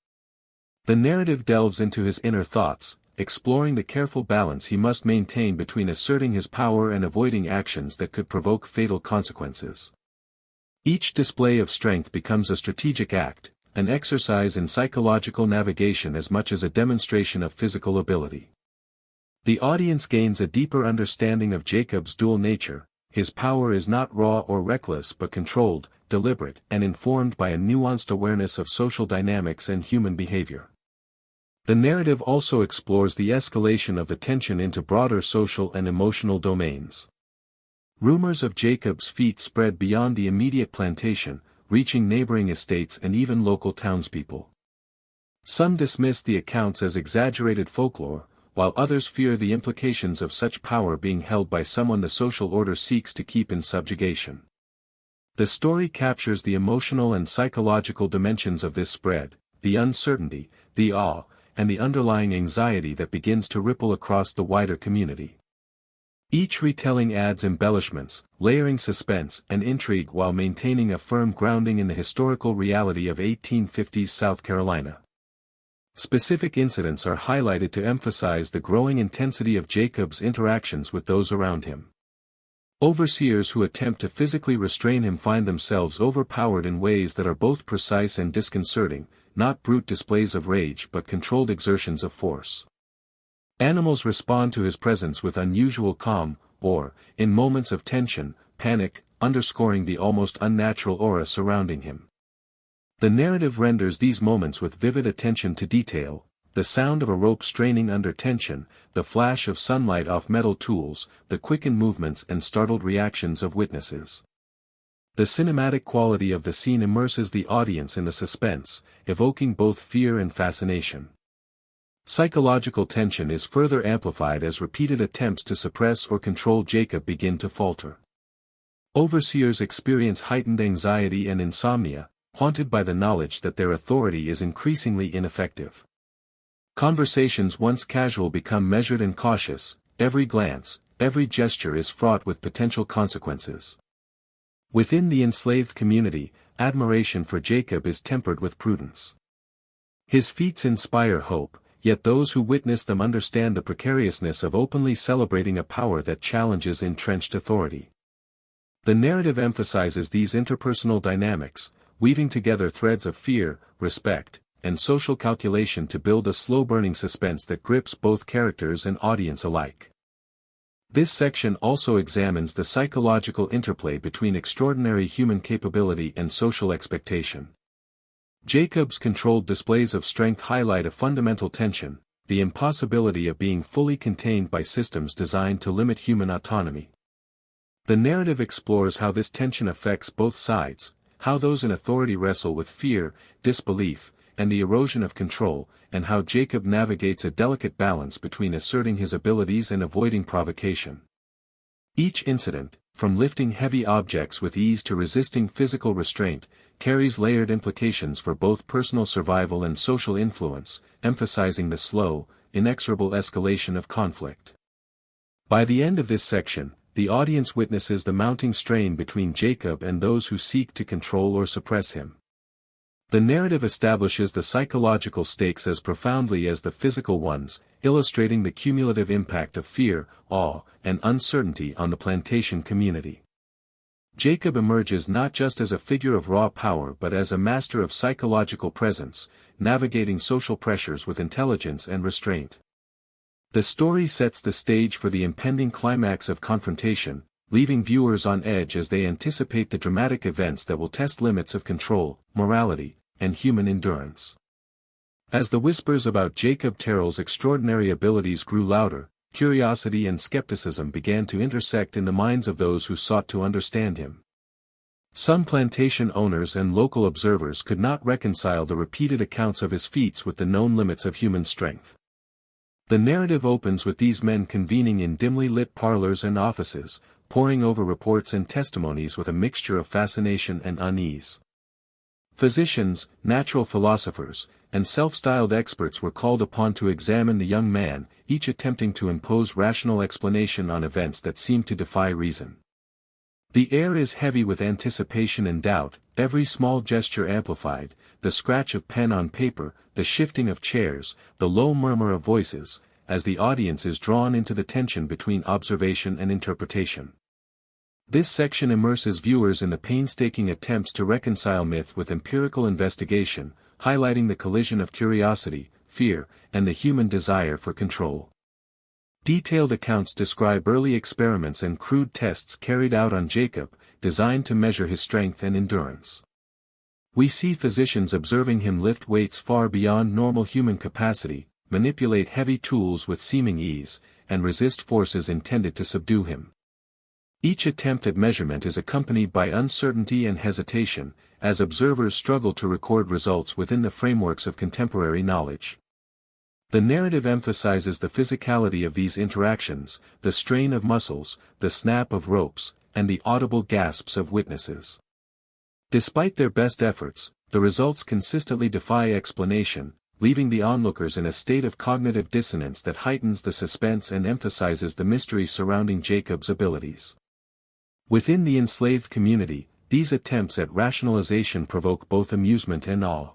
The narrative delves into his inner thoughts, exploring the careful balance he must maintain between asserting his power and avoiding actions that could provoke fatal consequences. Each display of strength becomes a strategic act, an exercise in psychological navigation as much as a demonstration of physical ability. The audience gains a deeper understanding of Jacob's dual nature. His power is not raw or reckless but controlled, deliberate, and informed by a nuanced awareness of social dynamics and human behavior. The narrative also explores the escalation of the tension into broader social and emotional domains. Rumors of Jacob's feat spread beyond the immediate plantation, reaching neighboring estates and even local townspeople. Some dismiss the accounts as exaggerated folklore, while others fear the implications of such power being held by someone the social order seeks to keep in subjugation. The story captures the emotional and psychological dimensions of this spread, the uncertainty, the awe, and the underlying anxiety that begins to ripple across the wider community. Each retelling adds embellishments, layering suspense and intrigue while maintaining a firm grounding in the historical reality of 1850s South Carolina. Specific incidents are highlighted to emphasize the growing intensity of Jacob's interactions with those around him. Overseers who attempt to physically restrain him find themselves overpowered in ways that are both precise and disconcerting, not brute displays of rage but controlled exertions of force. Animals respond to his presence with unusual calm, or, in moments of tension, panic, underscoring the almost unnatural aura surrounding him. The narrative renders these moments with vivid attention to detail, the sound of a rope straining under tension, the flash of sunlight off metal tools, the quickened movements and startled reactions of witnesses. The cinematic quality of the scene immerses the audience in the suspense, evoking both fear and fascination. Psychological tension is further amplified as repeated attempts to suppress or control Jacob begin to falter. Overseers experience heightened anxiety and insomnia, haunted by the knowledge that their authority is increasingly ineffective. Conversations once casual become measured and cautious, every glance, every gesture is fraught with potential consequences. Within the enslaved community, admiration for Jacob is tempered with prudence. His feats inspire hope, yet those who witness them understand the precariousness of openly celebrating a power that challenges entrenched authority. The narrative emphasizes these interpersonal dynamics, weaving together threads of fear, respect, and social calculation to build a slow-burning suspense that grips both characters and audience alike. This section also examines the psychological interplay between extraordinary human capability and social expectation. Jacob's controlled displays of strength highlight a fundamental tension, the impossibility of being fully contained by systems designed to limit human autonomy. The narrative explores how this tension affects both sides, how those in authority wrestle with fear, disbelief, and the erosion of control, and how Jacob navigates a delicate balance between asserting his abilities and avoiding provocation. Each incident, from lifting heavy objects with ease to resisting physical restraint, carries layered implications for both personal survival and social influence, emphasizing the slow, inexorable escalation of conflict. By the end of this section, the audience witnesses the mounting strain between Jacob and those who seek to control or suppress him. The narrative establishes the psychological stakes as profoundly as the physical ones, illustrating the cumulative impact of fear, awe, and uncertainty on the plantation community. Jacob emerges not just as a figure of raw power but as a master of psychological presence, navigating social pressures with intelligence and restraint. The story sets the stage for the impending climax of confrontation, leaving viewers on edge as they anticipate the dramatic events that will test limits of control, morality, and human endurance. As the whispers about Jacob Terrell's extraordinary abilities grew louder, curiosity and skepticism began to intersect in the minds of those who sought to understand him. Some plantation owners and local observers could not reconcile the repeated accounts of his feats with the known limits of human strength. The narrative opens with these men convening in dimly lit parlors and offices, poring over reports and testimonies with a mixture of fascination and unease. Physicians, natural philosophers, and self-styled experts were called upon to examine the young man, each attempting to impose rational explanation on events that seemed to defy reason. The air is heavy with anticipation and doubt, every small gesture amplified, the scratch of pen on paper, the shifting of chairs, the low murmur of voices, as the audience is drawn into the tension between observation and interpretation. This section immerses viewers in the painstaking attempts to reconcile myth with empirical investigation, highlighting the collision of curiosity, fear, and the human desire for control. Detailed accounts describe early experiments and crude tests carried out on Jacob, designed to measure his strength and endurance. We see physicians observing him lift weights far beyond normal human capacity, manipulate heavy tools with seeming ease, and resist forces intended to subdue him. Each attempt at measurement is accompanied by uncertainty and hesitation, as observers struggle to record results within the frameworks of contemporary knowledge. The narrative emphasizes the physicality of these interactions, the strain of muscles, the snap of ropes, and the audible gasps of witnesses. Despite their best efforts, the results consistently defy explanation, leaving the onlookers in a state of cognitive dissonance that heightens the suspense and emphasizes the mystery surrounding Jacob's abilities. Within the enslaved community, these attempts at rationalization provoke both amusement and awe.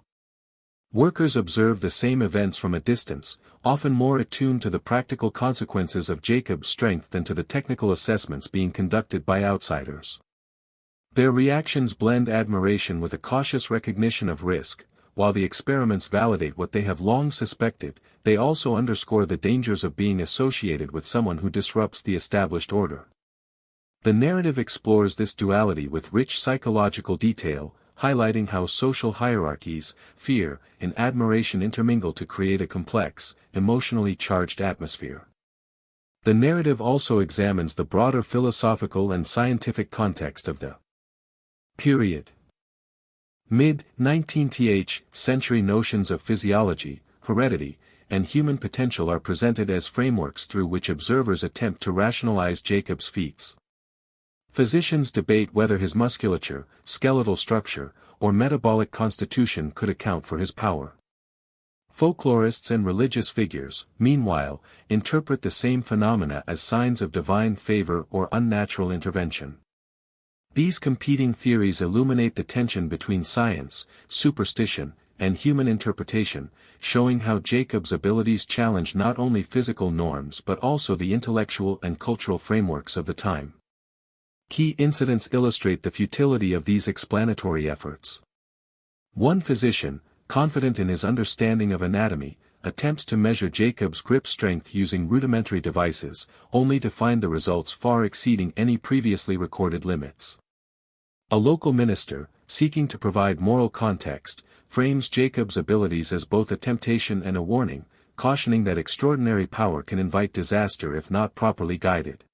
Workers observe the same events from a distance, often more attuned to the practical consequences of Jacob's strength than to the technical assessments being conducted by outsiders. Their reactions blend admiration with a cautious recognition of risk. While the experiments validate what they have long suspected, they also underscore the dangers of being associated with someone who disrupts the established order. The narrative explores this duality with rich psychological detail, highlighting how social hierarchies, fear, and admiration intermingle to create a complex, emotionally charged atmosphere. The narrative also examines the broader philosophical and scientific context of the period. Mid-19th century notions of physiology, heredity, and human potential are presented as frameworks through which observers attempt to rationalize Jacob's feats. Physicians debate whether his musculature, skeletal structure, or metabolic constitution could account for his power. Folklorists and religious figures, meanwhile, interpret the same phenomena as signs of divine favor or unnatural intervention. These competing theories illuminate the tension between science, superstition, and human interpretation, showing how Jacob's abilities challenge not only physical norms but also the intellectual and cultural frameworks of the time. Key incidents illustrate the futility of these explanatory efforts. One physician, confident in his understanding of anatomy, attempts to measure Jacob's grip strength using rudimentary devices, only to find the results far exceeding any previously recorded limits. A local minister, seeking to provide moral context, frames Jacob's abilities as both a temptation and a warning, cautioning that extraordinary power can invite disaster if not properly guided.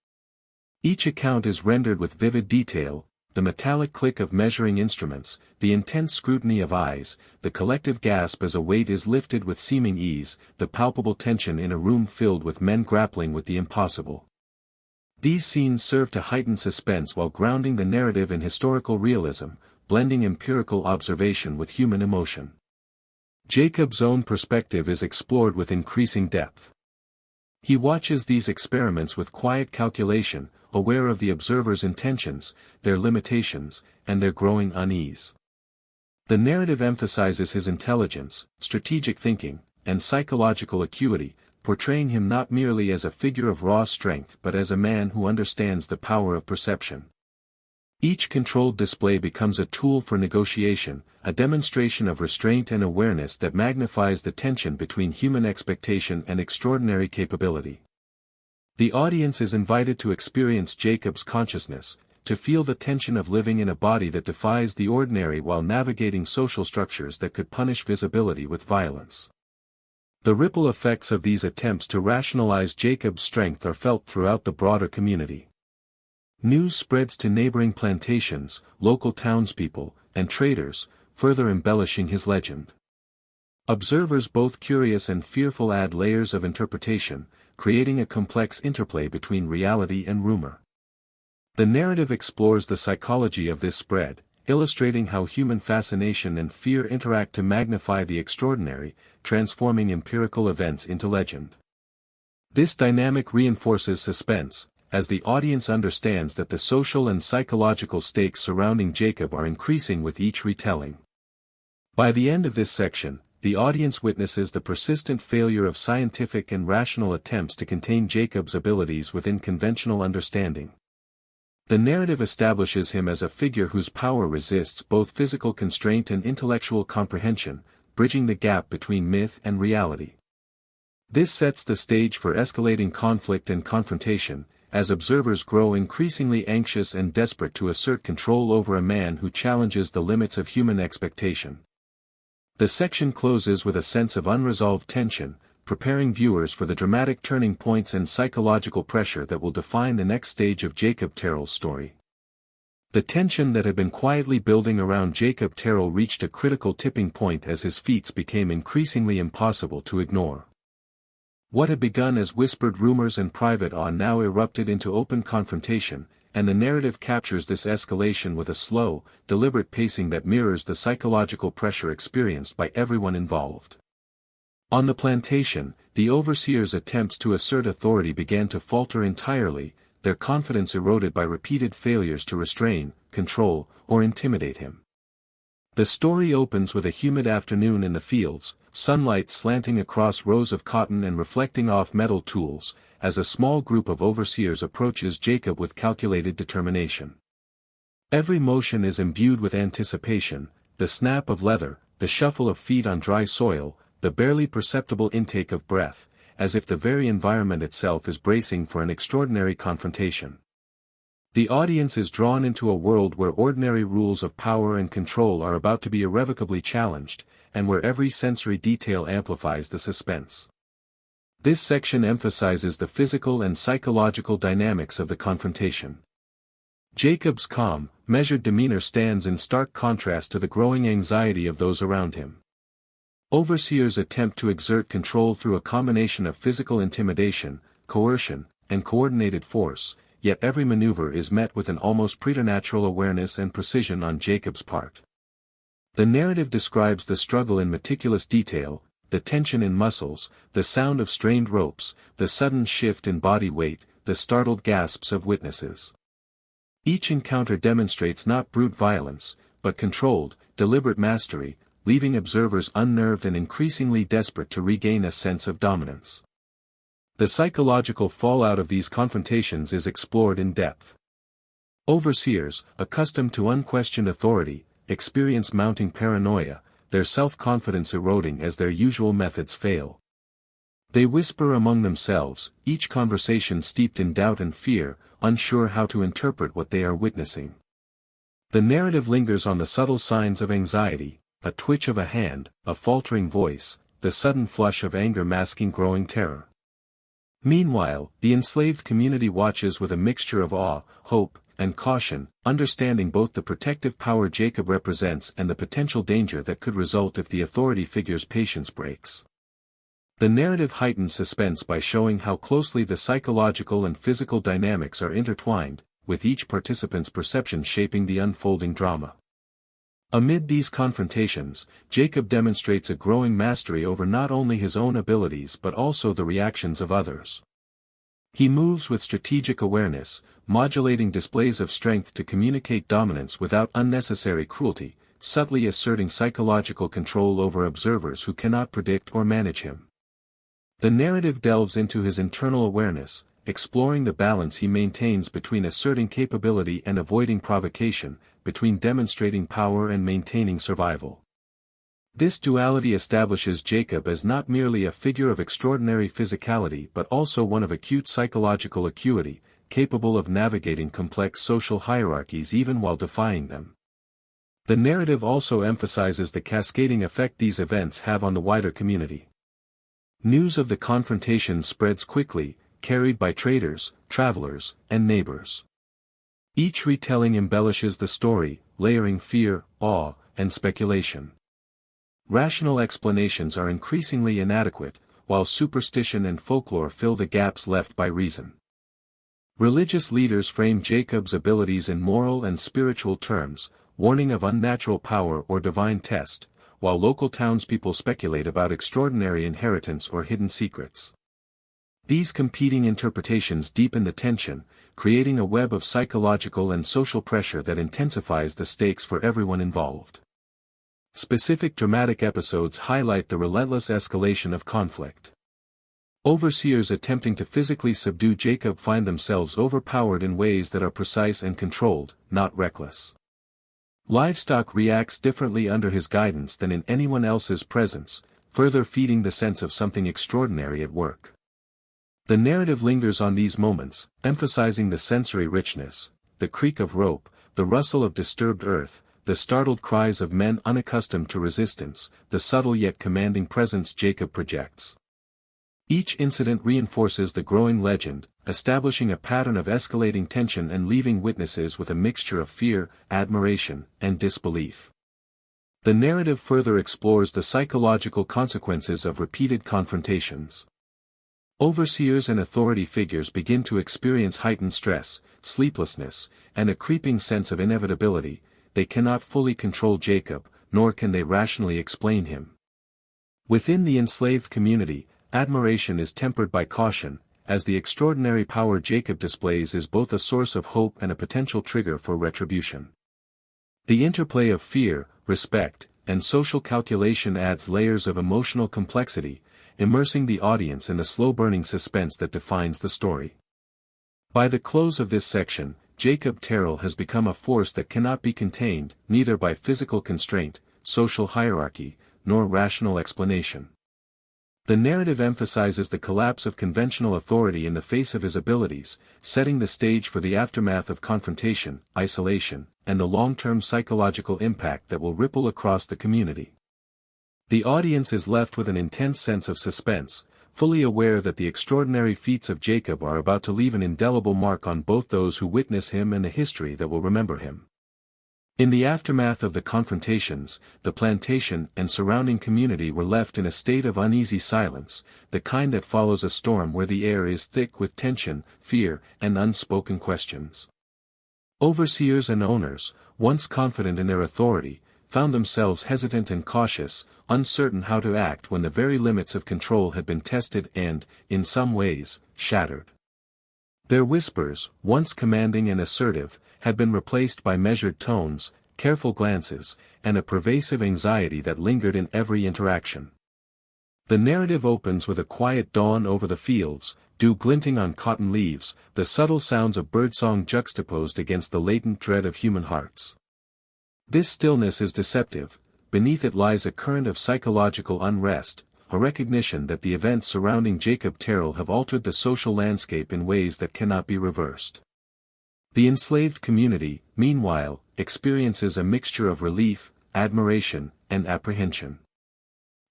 Each account is rendered with vivid detail, the metallic click of measuring instruments, the intense scrutiny of eyes, the collective gasp as a weight is lifted with seeming ease, the palpable tension in a room filled with men grappling with the impossible. These scenes serve to heighten suspense while grounding the narrative in historical realism, blending empirical observation with human emotion. Jacob's own perspective is explored with increasing depth. He watches these experiments with quiet calculation, aware of the observer's intentions, their limitations, and their growing unease. The narrative emphasizes his intelligence, strategic thinking, and psychological acuity, portraying him not merely as a figure of raw strength but as a man who understands the power of perception. Each controlled display becomes a tool for negotiation, a demonstration of restraint and awareness that magnifies the tension between human expectation and extraordinary capability. The audience is invited to experience Jacob's consciousness, to feel the tension of living in a body that defies the ordinary while navigating social structures that could punish visibility with violence. The ripple effects of these attempts to rationalize Jacob's strength are felt throughout the broader community. News spreads to neighboring plantations, local townspeople, and traders, further embellishing his legend. Observers both curious and fearful add layers of interpretation, creating a complex interplay between reality and rumor. The narrative explores the psychology of this spread, illustrating how human fascination and fear interact to magnify the extraordinary, transforming empirical events into legend. This dynamic reinforces suspense, as the audience understands that the social and psychological stakes surrounding Jacob are increasing with each retelling. By the end of this section, the audience witnesses the persistent failure of scientific and rational attempts to contain Jacob's abilities within conventional understanding. The narrative establishes him as a figure whose power resists both physical constraint and intellectual comprehension, bridging the gap between myth and reality. This sets the stage for escalating conflict and confrontation, as observers grow increasingly anxious and desperate to assert control over a man who challenges the limits of human expectation. The section closes with a sense of unresolved tension, preparing viewers for the dramatic turning points and psychological pressure that will define the next stage of Jacob Terrell's story. The tension that had been quietly building around Jacob Terrell reached a critical tipping point as his feats became increasingly impossible to ignore. What had begun as whispered rumors and private awe now erupted into open confrontation, and the narrative captures this escalation with a slow, deliberate pacing that mirrors the psychological pressure experienced by everyone involved. On the plantation, the overseer's attempts to assert authority began to falter entirely, their confidence eroded by repeated failures to restrain, control, or intimidate him. The story opens with a humid afternoon in the fields, sunlight slanting across rows of cotton and reflecting off metal tools, as a small group of overseers approaches Jacob with calculated determination. Every motion is imbued with anticipation, the snap of leather, the shuffle of feet on dry soil, the barely perceptible intake of breath, as if the very environment itself is bracing for an extraordinary confrontation. The audience is drawn into a world where ordinary rules of power and control are about to be irrevocably challenged, and where every sensory detail amplifies the suspense. This section emphasizes the physical and psychological dynamics of the confrontation. Jacob's calm, measured demeanor stands in stark contrast to the growing anxiety of those around him. Overseers attempt to exert control through a combination of physical intimidation, coercion, and coordinated force, yet every maneuver is met with an almost preternatural awareness and precision on Jacob's part. The narrative describes the struggle in meticulous detail, the tension in muscles, the sound of strained ropes, the sudden shift in body weight, the startled gasps of witnesses. Each encounter demonstrates not brute violence, but controlled, deliberate mastery, leaving observers unnerved and increasingly desperate to regain a sense of dominance. The psychological fallout of these confrontations is explored in depth. Overseers, accustomed to unquestioned authority, experience mounting paranoia, their self-confidence eroding as their usual methods fail. They whisper among themselves, each conversation steeped in doubt and fear, unsure how to interpret what they are witnessing. The narrative lingers on the subtle signs of anxiety, a twitch of a hand, a faltering voice, the sudden flush of anger masking growing terror. Meanwhile, the enslaved community watches with a mixture of awe, hope, and caution, understanding both the protective power Jacob represents and the potential danger that could result if the authority figure's patience breaks. The narrative heightens suspense by showing how closely the psychological and physical dynamics are intertwined, with each participant's perception shaping the unfolding drama. Amid these confrontations, Jacob demonstrates a growing mastery over not only his own abilities but also the reactions of others. He moves with strategic awareness, modulating displays of strength to communicate dominance without unnecessary cruelty, subtly asserting psychological control over observers who cannot predict or manage him. The narrative delves into his internal awareness, exploring the balance he maintains between asserting capability and avoiding provocation, between demonstrating power and maintaining survival. This duality establishes Jacob as not merely a figure of extraordinary physicality but also one of acute psychological acuity, capable of navigating complex social hierarchies even while defying them. The narrative also emphasizes the cascading effect these events have on the wider community. News of the confrontation spreads quickly, carried by traders, travelers, and neighbors. Each retelling embellishes the story, layering fear, awe, and speculation. Rational explanations are increasingly inadequate, while superstition and folklore fill the gaps left by reason. Religious leaders frame Jacob's abilities in moral and spiritual terms, warning of unnatural power or divine test, while local townspeople speculate about extraordinary inheritance or hidden secrets. These competing interpretations deepen the tension, creating a web of psychological and social pressure that intensifies the stakes for everyone involved. Specific dramatic episodes highlight the relentless escalation of conflict. Overseers attempting to physically subdue Jacob find themselves overpowered in ways that are precise and controlled, not reckless. Livestock reacts differently under his guidance than in anyone else's presence, further feeding the sense of something extraordinary at work. The narrative lingers on these moments, emphasizing the sensory richness, the creak of rope, the rustle of disturbed earth, the startled cries of men unaccustomed to resistance, the subtle yet commanding presence Jacob projects. Each incident reinforces the growing legend, establishing a pattern of escalating tension and leaving witnesses with a mixture of fear, admiration, and disbelief. The narrative further explores the psychological consequences of repeated confrontations. Overseers and authority figures begin to experience heightened stress, sleeplessness, and a creeping sense of inevitability. They cannot fully control Jacob, nor can they rationally explain him. Within the enslaved community, admiration is tempered by caution, as the extraordinary power Jacob displays is both a source of hope and a potential trigger for retribution. The interplay of fear, respect, and social calculation adds layers of emotional complexity, immersing the audience in the slow-burning suspense that defines the story. By the close of this section, Jacob Terrell has become a force that cannot be contained, neither by physical constraint, social hierarchy, nor rational explanation. The narrative emphasizes the collapse of conventional authority in the face of his abilities, setting the stage for the aftermath of confrontation, isolation, and the long-term psychological impact that will ripple across the community. The audience is left with an intense sense of suspense, fully aware that the extraordinary feats of Jacob are about to leave an indelible mark on both those who witness him and the history that will remember him. In the aftermath of the confrontations, the plantation and surrounding community were left in a state of uneasy silence, the kind that follows a storm where the air is thick with tension, fear, and unspoken questions. Overseers and owners, once confident in their authority, found themselves hesitant and cautious, uncertain how to act when the very limits of control had been tested and, in some ways, shattered. Their whispers, once commanding and assertive, had been replaced by measured tones, careful glances, and a pervasive anxiety that lingered in every interaction. The narrative opens with a quiet dawn over the fields, dew glinting on cotton leaves, the subtle sounds of birdsong juxtaposed against the latent dread of human hearts. This stillness is deceptive. Beneath it lies a current of psychological unrest, a recognition that the events surrounding Jacob Terrell have altered the social landscape in ways that cannot be reversed. The enslaved community, meanwhile, experiences a mixture of relief, admiration, and apprehension.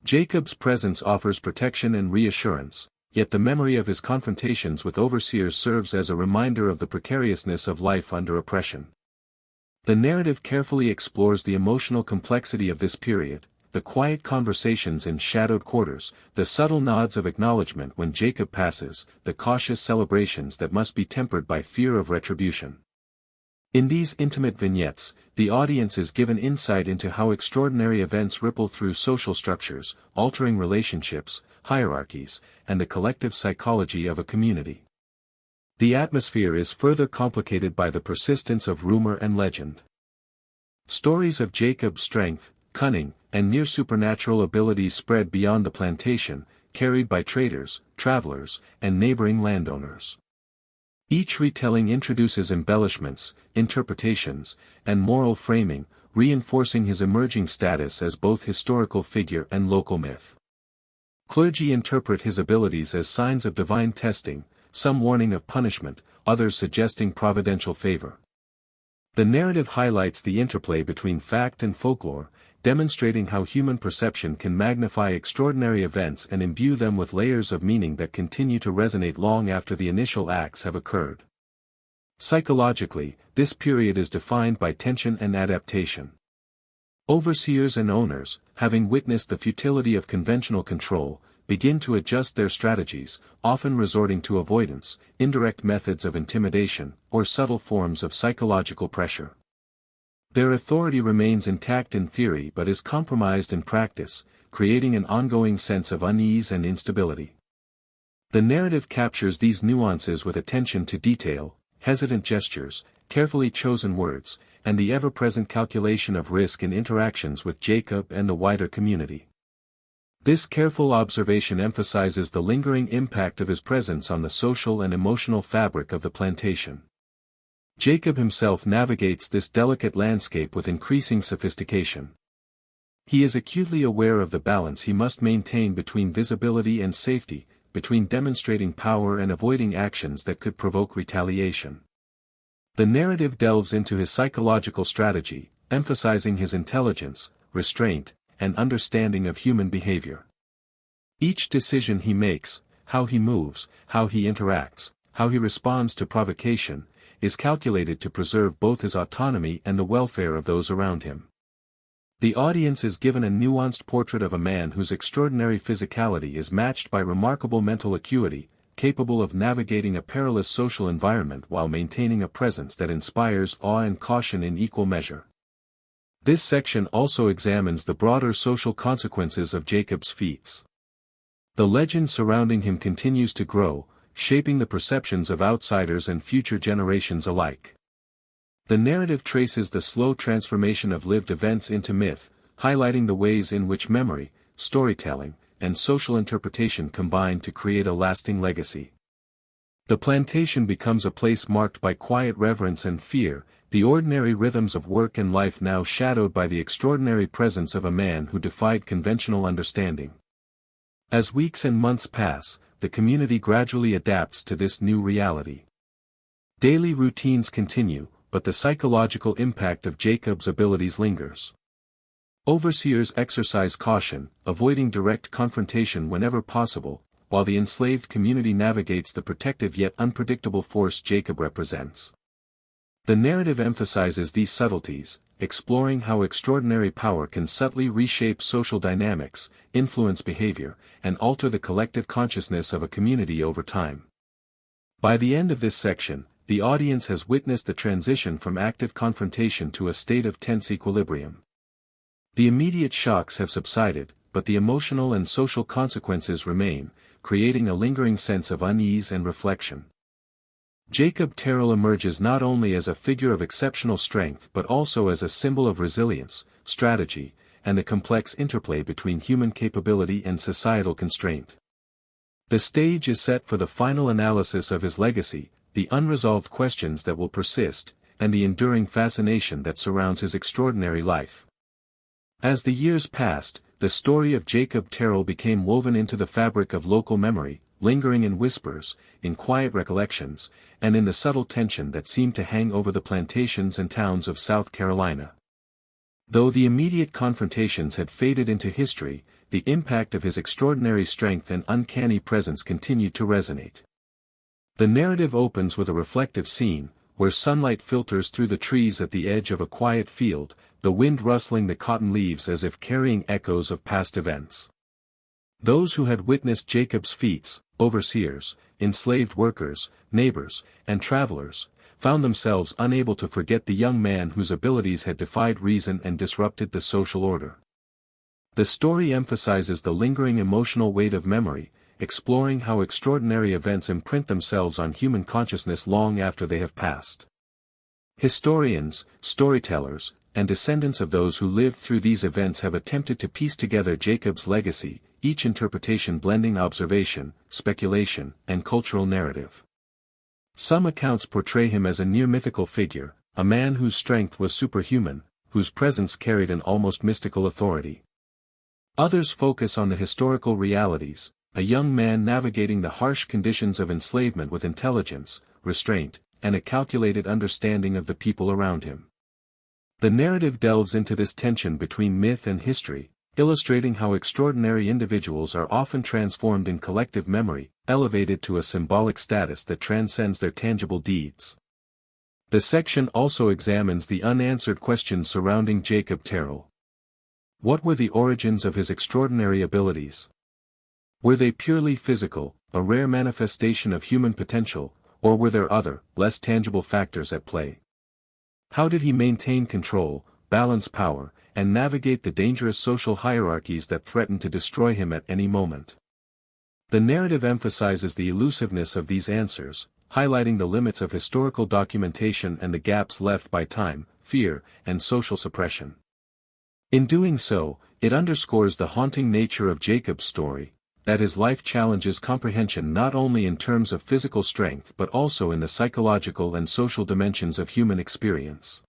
Jacob's presence offers protection and reassurance, yet the memory of his confrontations with overseers serves as a reminder of the precariousness of life under oppression. The narrative carefully explores the emotional complexity of this period, the quiet conversations in shadowed quarters, the subtle nods of acknowledgement when Jacob passes, the cautious celebrations that must be tempered by fear of retribution. In these intimate vignettes, the audience is given insight into how extraordinary events ripple through social structures, altering relationships, hierarchies, and the collective psychology of a community. The atmosphere is further complicated by the persistence of rumor and legend. Stories of Jacob's strength, cunning, and near supernatural abilities spread beyond the plantation, carried by traders, travelers, and neighboring landowners. Each retelling introduces embellishments, interpretations, and moral framing, reinforcing his emerging status as both historical figure and local myth. Clergy interpret his abilities as signs of divine testing, some warning of punishment, others suggesting providential favor. The narrative highlights the interplay between fact and folklore, demonstrating how human perception can magnify extraordinary events and imbue them with layers of meaning that continue to resonate long after the initial acts have occurred. Psychologically, this period is defined by tension and adaptation. Overseers and owners, having witnessed the futility of conventional control, begin to adjust their strategies, often resorting to avoidance, indirect methods of intimidation, or subtle forms of psychological pressure. Their authority remains intact in theory but is compromised in practice, creating an ongoing sense of unease and instability. The narrative captures these nuances with attention to detail, hesitant gestures, carefully chosen words, and the ever-present calculation of risk in interactions with Jacob and the wider community. This careful observation emphasizes the lingering impact of his presence on the social and emotional fabric of the plantation. Jacob himself navigates this delicate landscape with increasing sophistication. He is acutely aware of the balance he must maintain between visibility and safety, between demonstrating power and avoiding actions that could provoke retaliation. The narrative delves into his psychological strategy, emphasizing his intelligence, restraint, and understanding of human behavior. Each decision he makes, how he moves, how he interacts, how he responds to provocation, is calculated to preserve both his autonomy and the welfare of those around him. The audience is given a nuanced portrait of a man whose extraordinary physicality is matched by remarkable mental acuity, capable of navigating a perilous social environment while maintaining a presence that inspires awe and caution in equal measure. This section also examines the broader social consequences of Jacob's feats. The legend surrounding him continues to grow, shaping the perceptions of outsiders and future generations alike. The narrative traces the slow transformation of lived events into myth, highlighting the ways in which memory, storytelling, and social interpretation combine to create a lasting legacy. The plantation becomes a place marked by quiet reverence and fear, the ordinary rhythms of work and life now shadowed by the extraordinary presence of a man who defied conventional understanding. As weeks and months pass, the community gradually adapts to this new reality. Daily routines continue, but the psychological impact of Jacob's abilities lingers. Overseers exercise caution, avoiding direct confrontation whenever possible, while the enslaved community navigates the protective yet unpredictable force Jacob represents. The narrative emphasizes these subtleties, exploring how extraordinary power can subtly reshape social dynamics, influence behavior, and alter the collective consciousness of a community over time. By the end of this section, the audience has witnessed the transition from active confrontation to a state of tense equilibrium. The immediate shocks have subsided, but the emotional and social consequences remain, creating a lingering sense of unease and reflection. Jacob Terrell emerges not only as a figure of exceptional strength but also as a symbol of resilience, strategy, and the complex interplay between human capability and societal constraint. The stage is set for the final analysis of his legacy, the unresolved questions that will persist, and the enduring fascination that surrounds his extraordinary life. As the years passed, the story of Jacob Terrell became woven into the fabric of local memory, lingering in whispers, in quiet recollections, and in the subtle tension that seemed to hang over the plantations and towns of South Carolina. Though the immediate confrontations had faded into history, the impact of his extraordinary strength and uncanny presence continued to resonate. The narrative opens with a reflective scene, where sunlight filters through the trees at the edge of a quiet field, the wind rustling the cotton leaves as if carrying echoes of past events. Those who had witnessed Jacob's feats, overseers, enslaved workers, neighbors, and travelers, found themselves unable to forget the young man whose abilities had defied reason and disrupted the social order. The story emphasizes the lingering emotional weight of memory, exploring how extraordinary events imprint themselves on human consciousness long after they have passed. Historians, storytellers, and descendants of those who lived through these events have attempted to piece together Jacob's legacy, each interpretation blending observation, speculation, and cultural narrative. Some accounts portray him as a near-mythical figure, a man whose strength was superhuman, whose presence carried an almost mystical authority. Others focus on the historical realities, a young man navigating the harsh conditions of enslavement with intelligence, restraint, and a calculated understanding of the people around him. The narrative delves into this tension between myth and history, illustrating how extraordinary individuals are often transformed in collective memory, elevated to a symbolic status that transcends their tangible deeds. The section also examines the unanswered questions surrounding Jacob Terrell. What were the origins of his extraordinary abilities? Were they purely physical, a rare manifestation of human potential, or were there other, less tangible factors at play? How did he maintain control, balance power, and navigate the dangerous social hierarchies that threatened to destroy him at any moment? The narrative emphasizes the elusiveness of these answers, highlighting the limits of historical documentation and the gaps left by time, fear, and social suppression. In doing so, it underscores the haunting nature of Jacob's story, that his life challenges comprehension not only in terms of physical strength but also in the psychological and social dimensions of human experience.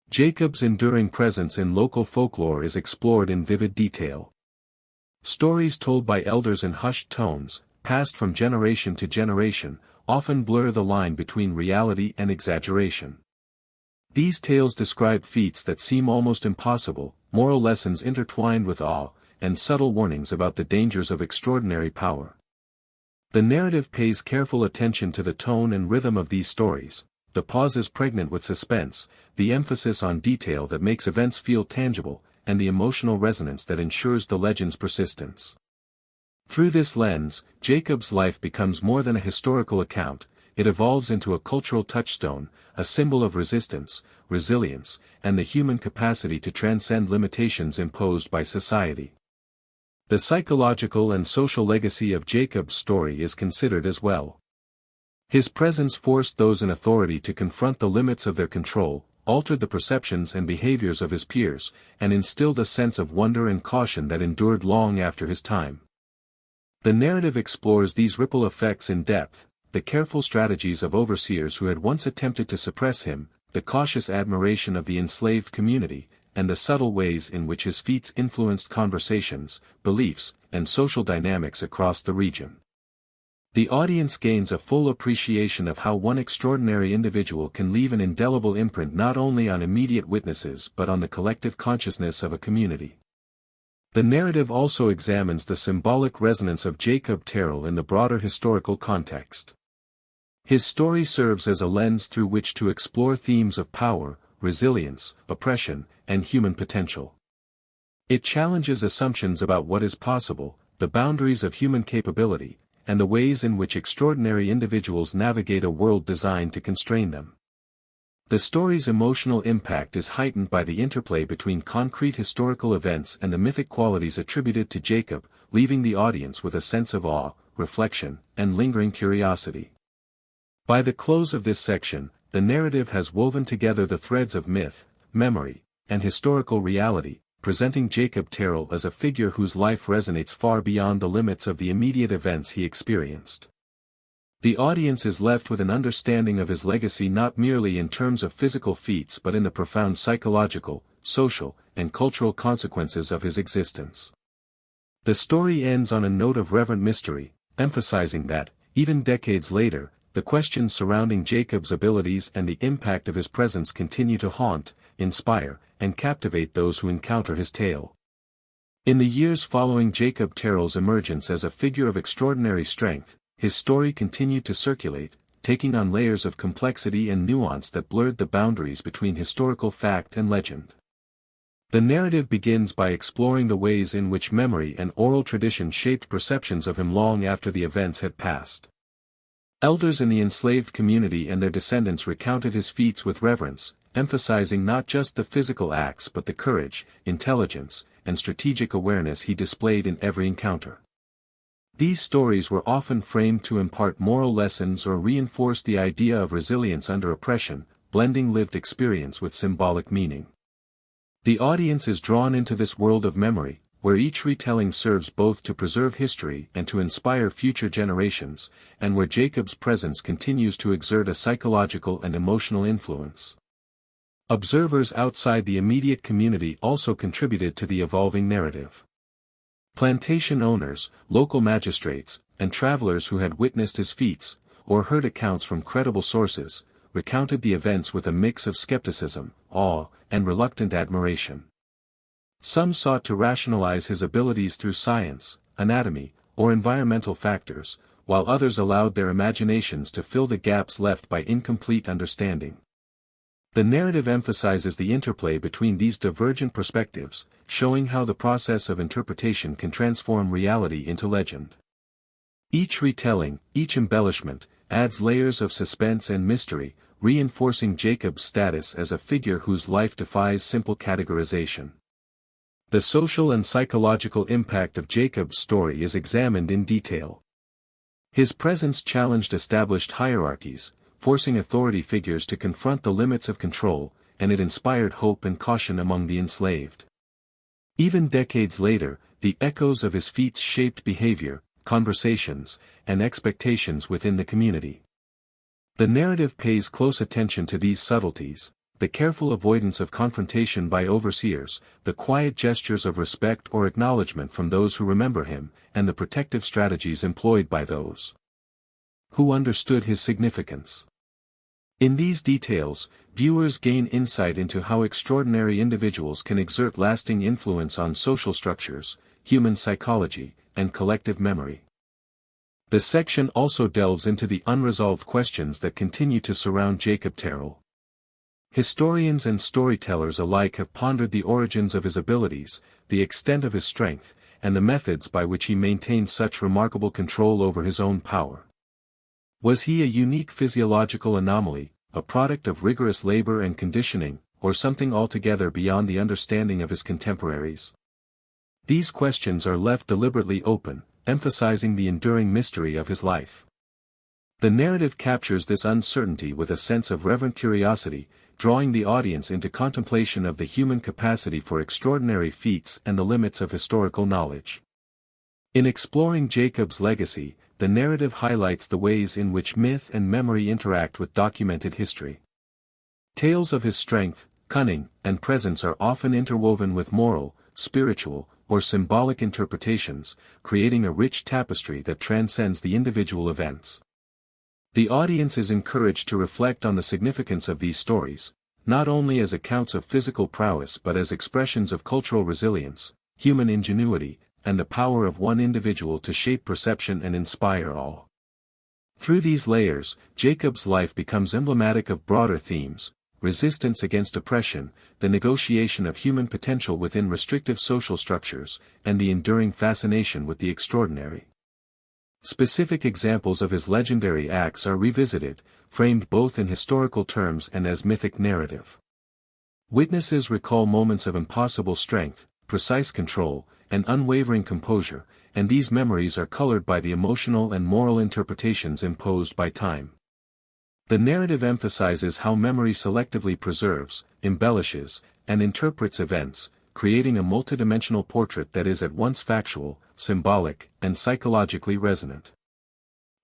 Jacob's enduring presence in local folklore is explored in vivid detail. Stories told by elders in hushed tones, passed from generation to generation, often blur the line between reality and exaggeration. These tales describe feats that seem almost impossible, moral lessons intertwined with awe, and subtle warnings about the dangers of extraordinary power. The narrative pays careful attention to the tone and rhythm of these stories, the pauses pregnant with suspense, the emphasis on detail that makes events feel tangible, and the emotional resonance that ensures the legend's persistence. Through this lens, Jacob's life becomes more than a historical account, it evolves into a cultural touchstone, a symbol of resistance, resilience, and the human capacity to transcend limitations imposed by society. The psychological and social legacy of Jacob's story is considered as well. His presence forced those in authority to confront the limits of their control, altered the perceptions and behaviors of his peers, and instilled a sense of wonder and caution that endured long after his time. The narrative explores these ripple effects in depth, the careful strategies of overseers who had once attempted to suppress him, the cautious admiration of the enslaved community, and the subtle ways in which his feats influenced conversations, beliefs, and social dynamics across the region. The audience gains a full appreciation of how one extraordinary individual can leave an indelible imprint not only on immediate witnesses but on the collective consciousness of a community. The narrative also examines the symbolic resonance of Jacob Terrell in the broader historical context. His story serves as a lens through which to explore themes of power, resilience, oppression, and human potential. It challenges assumptions about what is possible, the boundaries of human capability, and the ways in which extraordinary individuals navigate a world designed to constrain them. The story's emotional impact is heightened by the interplay between concrete historical events and the mythic qualities attributed to Jacob, leaving the audience with a sense of awe, reflection, and lingering curiosity. By the close of this section, the narrative has woven together the threads of myth, memory, and historical reality, presenting Jacob Terrell as a figure whose life resonates far beyond the limits of the immediate events he experienced. The audience is left with an understanding of his legacy not merely in terms of physical feats but in the profound psychological, social, and cultural consequences of his existence. The story ends on a note of reverent mystery, emphasizing that, even decades later, the questions surrounding Jacob's abilities and the impact of his presence continue to haunt, inspire, and captivate those who encounter his tale. In the years following Jacob Terrell's emergence as a figure of extraordinary strength, his story continued to circulate, taking on layers of complexity and nuance that blurred the boundaries between historical fact and legend. The narrative begins by exploring the ways in which memory and oral tradition shaped perceptions of him long after the events had passed. Elders in the enslaved community and their descendants recounted his feats with reverence, emphasizing not just the physical acts but the courage, intelligence, and strategic awareness he displayed in every encounter. These stories were often framed to impart moral lessons or reinforce the idea of resilience under oppression, blending lived experience with symbolic meaning. The audience is drawn into this world of memory, where each retelling serves both to preserve history and to inspire future generations, and where Jacob's presence continues to exert a psychological and emotional influence. Observers outside the immediate community also contributed to the evolving narrative. Plantation owners, local magistrates, and travelers who had witnessed his feats, or heard accounts from credible sources, recounted the events with a mix of skepticism, awe, and reluctant admiration. Some sought to rationalize his abilities through science, anatomy, or environmental factors, while others allowed their imaginations to fill the gaps left by incomplete understanding. The narrative emphasizes the interplay between these divergent perspectives, showing how the process of interpretation can transform reality into legend. Each retelling, each embellishment, adds layers of suspense and mystery, reinforcing Jacob's status as a figure whose life defies simple categorization. The social and psychological impact of Jacob's story is examined in detail. His presence challenged established hierarchies, forcing authority figures to confront the limits of control, and it inspired hope and caution among the enslaved. Even decades later, the echoes of his feats shaped behavior, conversations, and expectations within the community. The narrative pays close attention to these subtleties: the careful avoidance of confrontation by overseers, the quiet gestures of respect or acknowledgement from those who remember him, and the protective strategies employed by those who understood his significance. In these details, viewers gain insight into how extraordinary individuals can exert lasting influence on social structures, human psychology, and collective memory. The section also delves into the unresolved questions that continue to surround Jacob Terrell. Historians and storytellers alike have pondered the origins of his abilities, the extent of his strength, and the methods by which he maintained such remarkable control over his own power. Was he a unique physiological anomaly, a product of rigorous labor and conditioning, or something altogether beyond the understanding of his contemporaries? These questions are left deliberately open, emphasizing the enduring mystery of his life. The narrative captures this uncertainty with a sense of reverent curiosity, drawing the audience into contemplation of the human capacity for extraordinary feats and the limits of historical knowledge. In exploring Jacob's legacy, the narrative highlights the ways in which myth and memory interact with documented history. Tales of his strength, cunning, and presence are often interwoven with moral, spiritual, or symbolic interpretations, creating a rich tapestry that transcends the individual events. The audience is encouraged to reflect on the significance of these stories, not only as accounts of physical prowess but as expressions of cultural resilience, human ingenuity, and the power of one individual to shape perception and inspire all. Through these layers, Jacob's life becomes emblematic of broader themes: resistance against oppression, the negotiation of human potential within restrictive social structures, and the enduring fascination with the extraordinary. Specific examples of his legendary acts are revisited, framed both in historical terms and as mythic narrative. Witnesses recall moments of impossible strength, precise control, and unwavering composure, and these memories are colored by the emotional and moral interpretations imposed by time. The narrative emphasizes how memory selectively preserves, embellishes, and interprets events, creating a multidimensional portrait that is at once factual, symbolic, and psychologically resonant.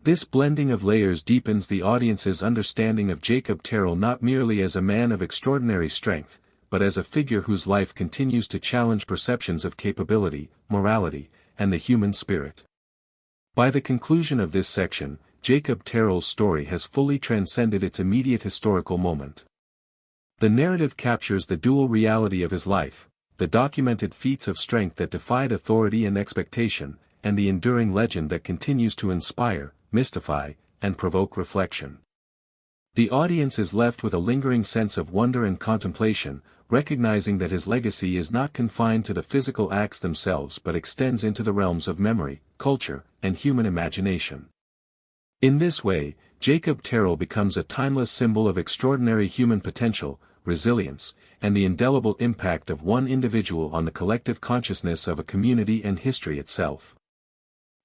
This blending of layers deepens the audience's understanding of Jacob Terrell not merely as a man of extraordinary strength, but as a figure whose life continues to challenge perceptions of capability, morality, and the human spirit. By the conclusion of this section, Jacob Terrell's story has fully transcended its immediate historical moment. The narrative captures the dual reality of his life: the documented feats of strength that defied authority and expectation, and the enduring legend that continues to inspire, mystify, and provoke reflection. The audience is left with a lingering sense of wonder and contemplation, recognizing that his legacy is not confined to the physical acts themselves but extends into the realms of memory, culture, and human imagination. In this way, Jacob Terrell becomes a timeless symbol of extraordinary human potential, resilience, and the indelible impact of one individual on the collective consciousness of a community and history itself.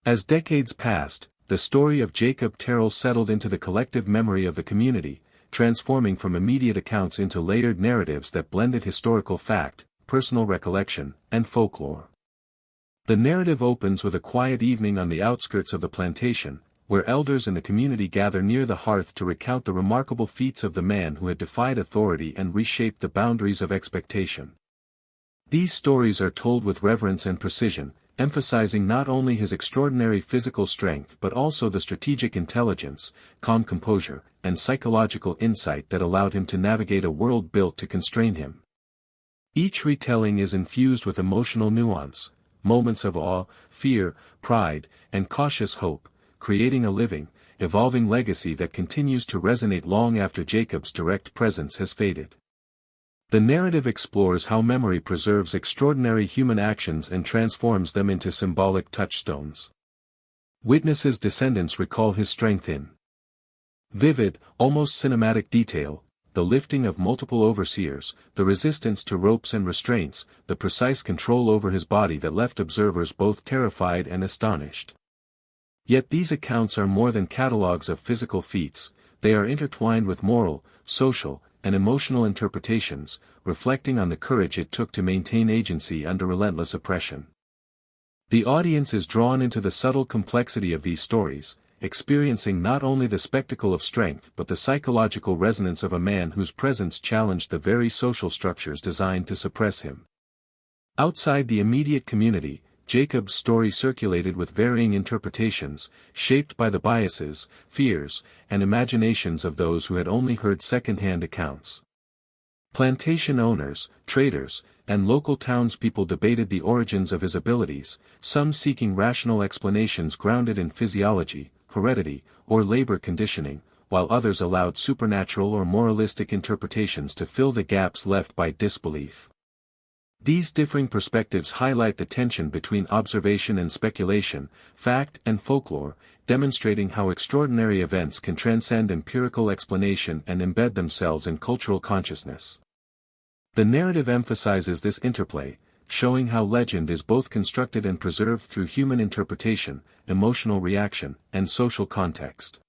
As decades passed, the story of Jacob Terrell settled into the collective memory of the community, transforming from immediate accounts into layered narratives that blended historical fact, personal recollection, and folklore. The narrative opens with a quiet evening on the outskirts of the plantation, where elders in the community gather near the hearth to recount the remarkable feats of the man who had defied authority and reshaped the boundaries of expectation. These stories are told with reverence and precision, emphasizing not only his extraordinary physical strength but also the strategic intelligence, calm composure, and psychological insight that allowed him to navigate a world built to constrain him. Each retelling is infused with emotional nuance, moments of awe, fear, pride, and cautious hope, creating a living, evolving legacy that continues to resonate long after Jacob's direct presence has faded. The narrative explores how memory preserves extraordinary human actions and transforms them into symbolic touchstones. Witnesses' descendants recall his strength in Vivid, almost cinematic detail, the lifting of multiple overseers, the resistance to ropes and restraints, the precise control over his body that left observers both terrified and astonished. Yet these accounts are more than catalogues of physical feats, they are intertwined with moral, social, and emotional interpretations, reflecting on the courage it took to maintain agency under relentless oppression. The audience is drawn into the subtle complexity of these stories, experiencing not only the spectacle of strength but the psychological resonance of a man whose presence challenged the very social structures designed to suppress him. Outside the immediate community, Jacob's story circulated with varying interpretations, shaped by the biases, fears, and imaginations of those who had only heard second-hand accounts. Plantation owners, traders, and local townspeople debated the origins of his abilities, some seeking rational explanations grounded in physiology, heredity, or labor conditioning, while others allowed supernatural or moralistic interpretations to fill the gaps left by disbelief. These differing perspectives highlight the tension between observation and speculation, fact and folklore, demonstrating how extraordinary events can transcend empirical explanation and embed themselves in cultural consciousness. The narrative emphasizes this interplay, showing how legend is both constructed and preserved through human interpretation, emotional reaction, and social context.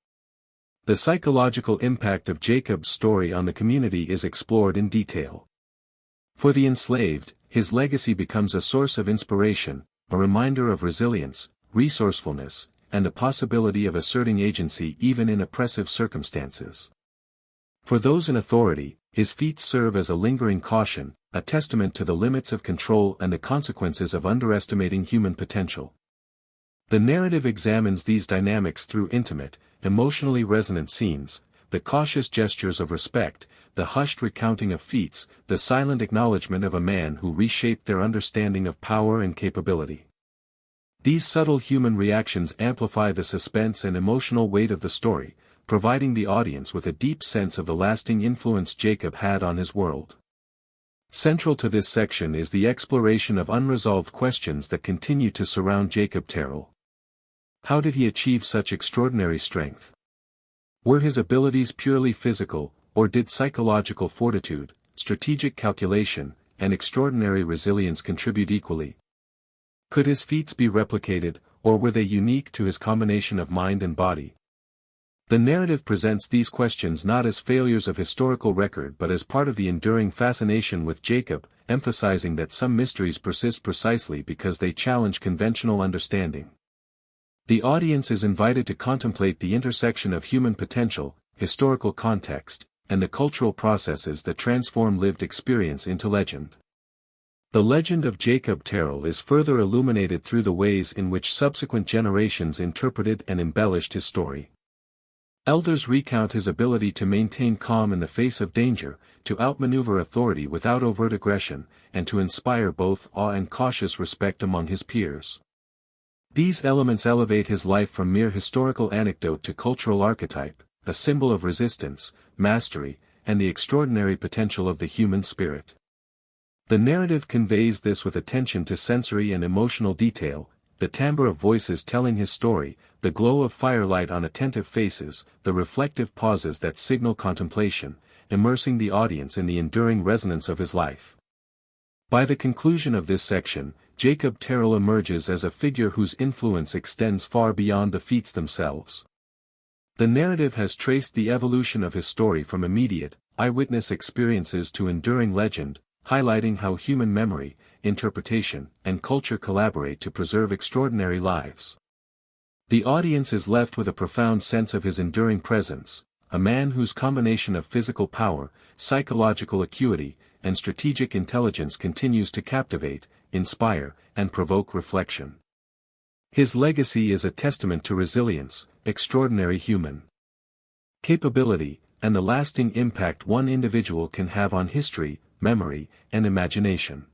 The psychological impact of Jacob's story on the community is explored in detail. For the enslaved, his legacy becomes a source of inspiration, a reminder of resilience, resourcefulness, and the possibility of asserting agency even in oppressive circumstances. For those in authority, his feats serve as a lingering caution, a testament to the limits of control and the consequences of underestimating human potential. The narrative examines these dynamics through intimate, emotionally resonant scenes, the cautious gestures of respect, the hushed recounting of feats, the silent acknowledgement of a man who reshaped their understanding of power and capability. These subtle human reactions amplify the suspense and emotional weight of the story, providing the audience with a deep sense of the lasting influence Jacob had on his world. Central to this section is the exploration of unresolved questions that continue to surround Jacob Terrell. How did he achieve such extraordinary strength? Were his abilities purely physical, or did psychological fortitude, strategic calculation, and extraordinary resilience contribute equally? Could his feats be replicated, or were they unique to his combination of mind and body? The narrative presents these questions not as failures of historical record but as part of the enduring fascination with Jacob, emphasizing that some mysteries persist precisely because they challenge conventional understanding. The audience is invited to contemplate the intersection of human potential, historical context, and the cultural processes that transform lived experience into legend. The legend of Jacob Terrell is further illuminated through the ways in which subsequent generations interpreted and embellished his story. Elders recount his ability to maintain calm in the face of danger, to outmaneuver authority without overt aggression, and to inspire both awe and cautious respect among his peers. These elements elevate his life from mere historical anecdote to cultural archetype, a symbol of resistance, mastery, and the extraordinary potential of the human spirit. The narrative conveys this with attention to sensory and emotional detail, the timbre of voices telling his story, the glow of firelight on attentive faces, the reflective pauses that signal contemplation, immersing the audience in the enduring resonance of his life. By the conclusion of this section, Jacob Terrell emerges as a figure whose influence extends far beyond the feats themselves. The narrative has traced the evolution of his story from immediate, eyewitness experiences to enduring legend, highlighting how human memory, interpretation, and culture collaborate to preserve extraordinary lives. The audience is left with a profound sense of his enduring presence, a man whose combination of physical power, psychological acuity, and strategic intelligence continues to captivate, inspire, and provoke reflection. His legacy is a testament to resilience, extraordinary human capability, and the lasting impact one individual can have on history, memory, and imagination.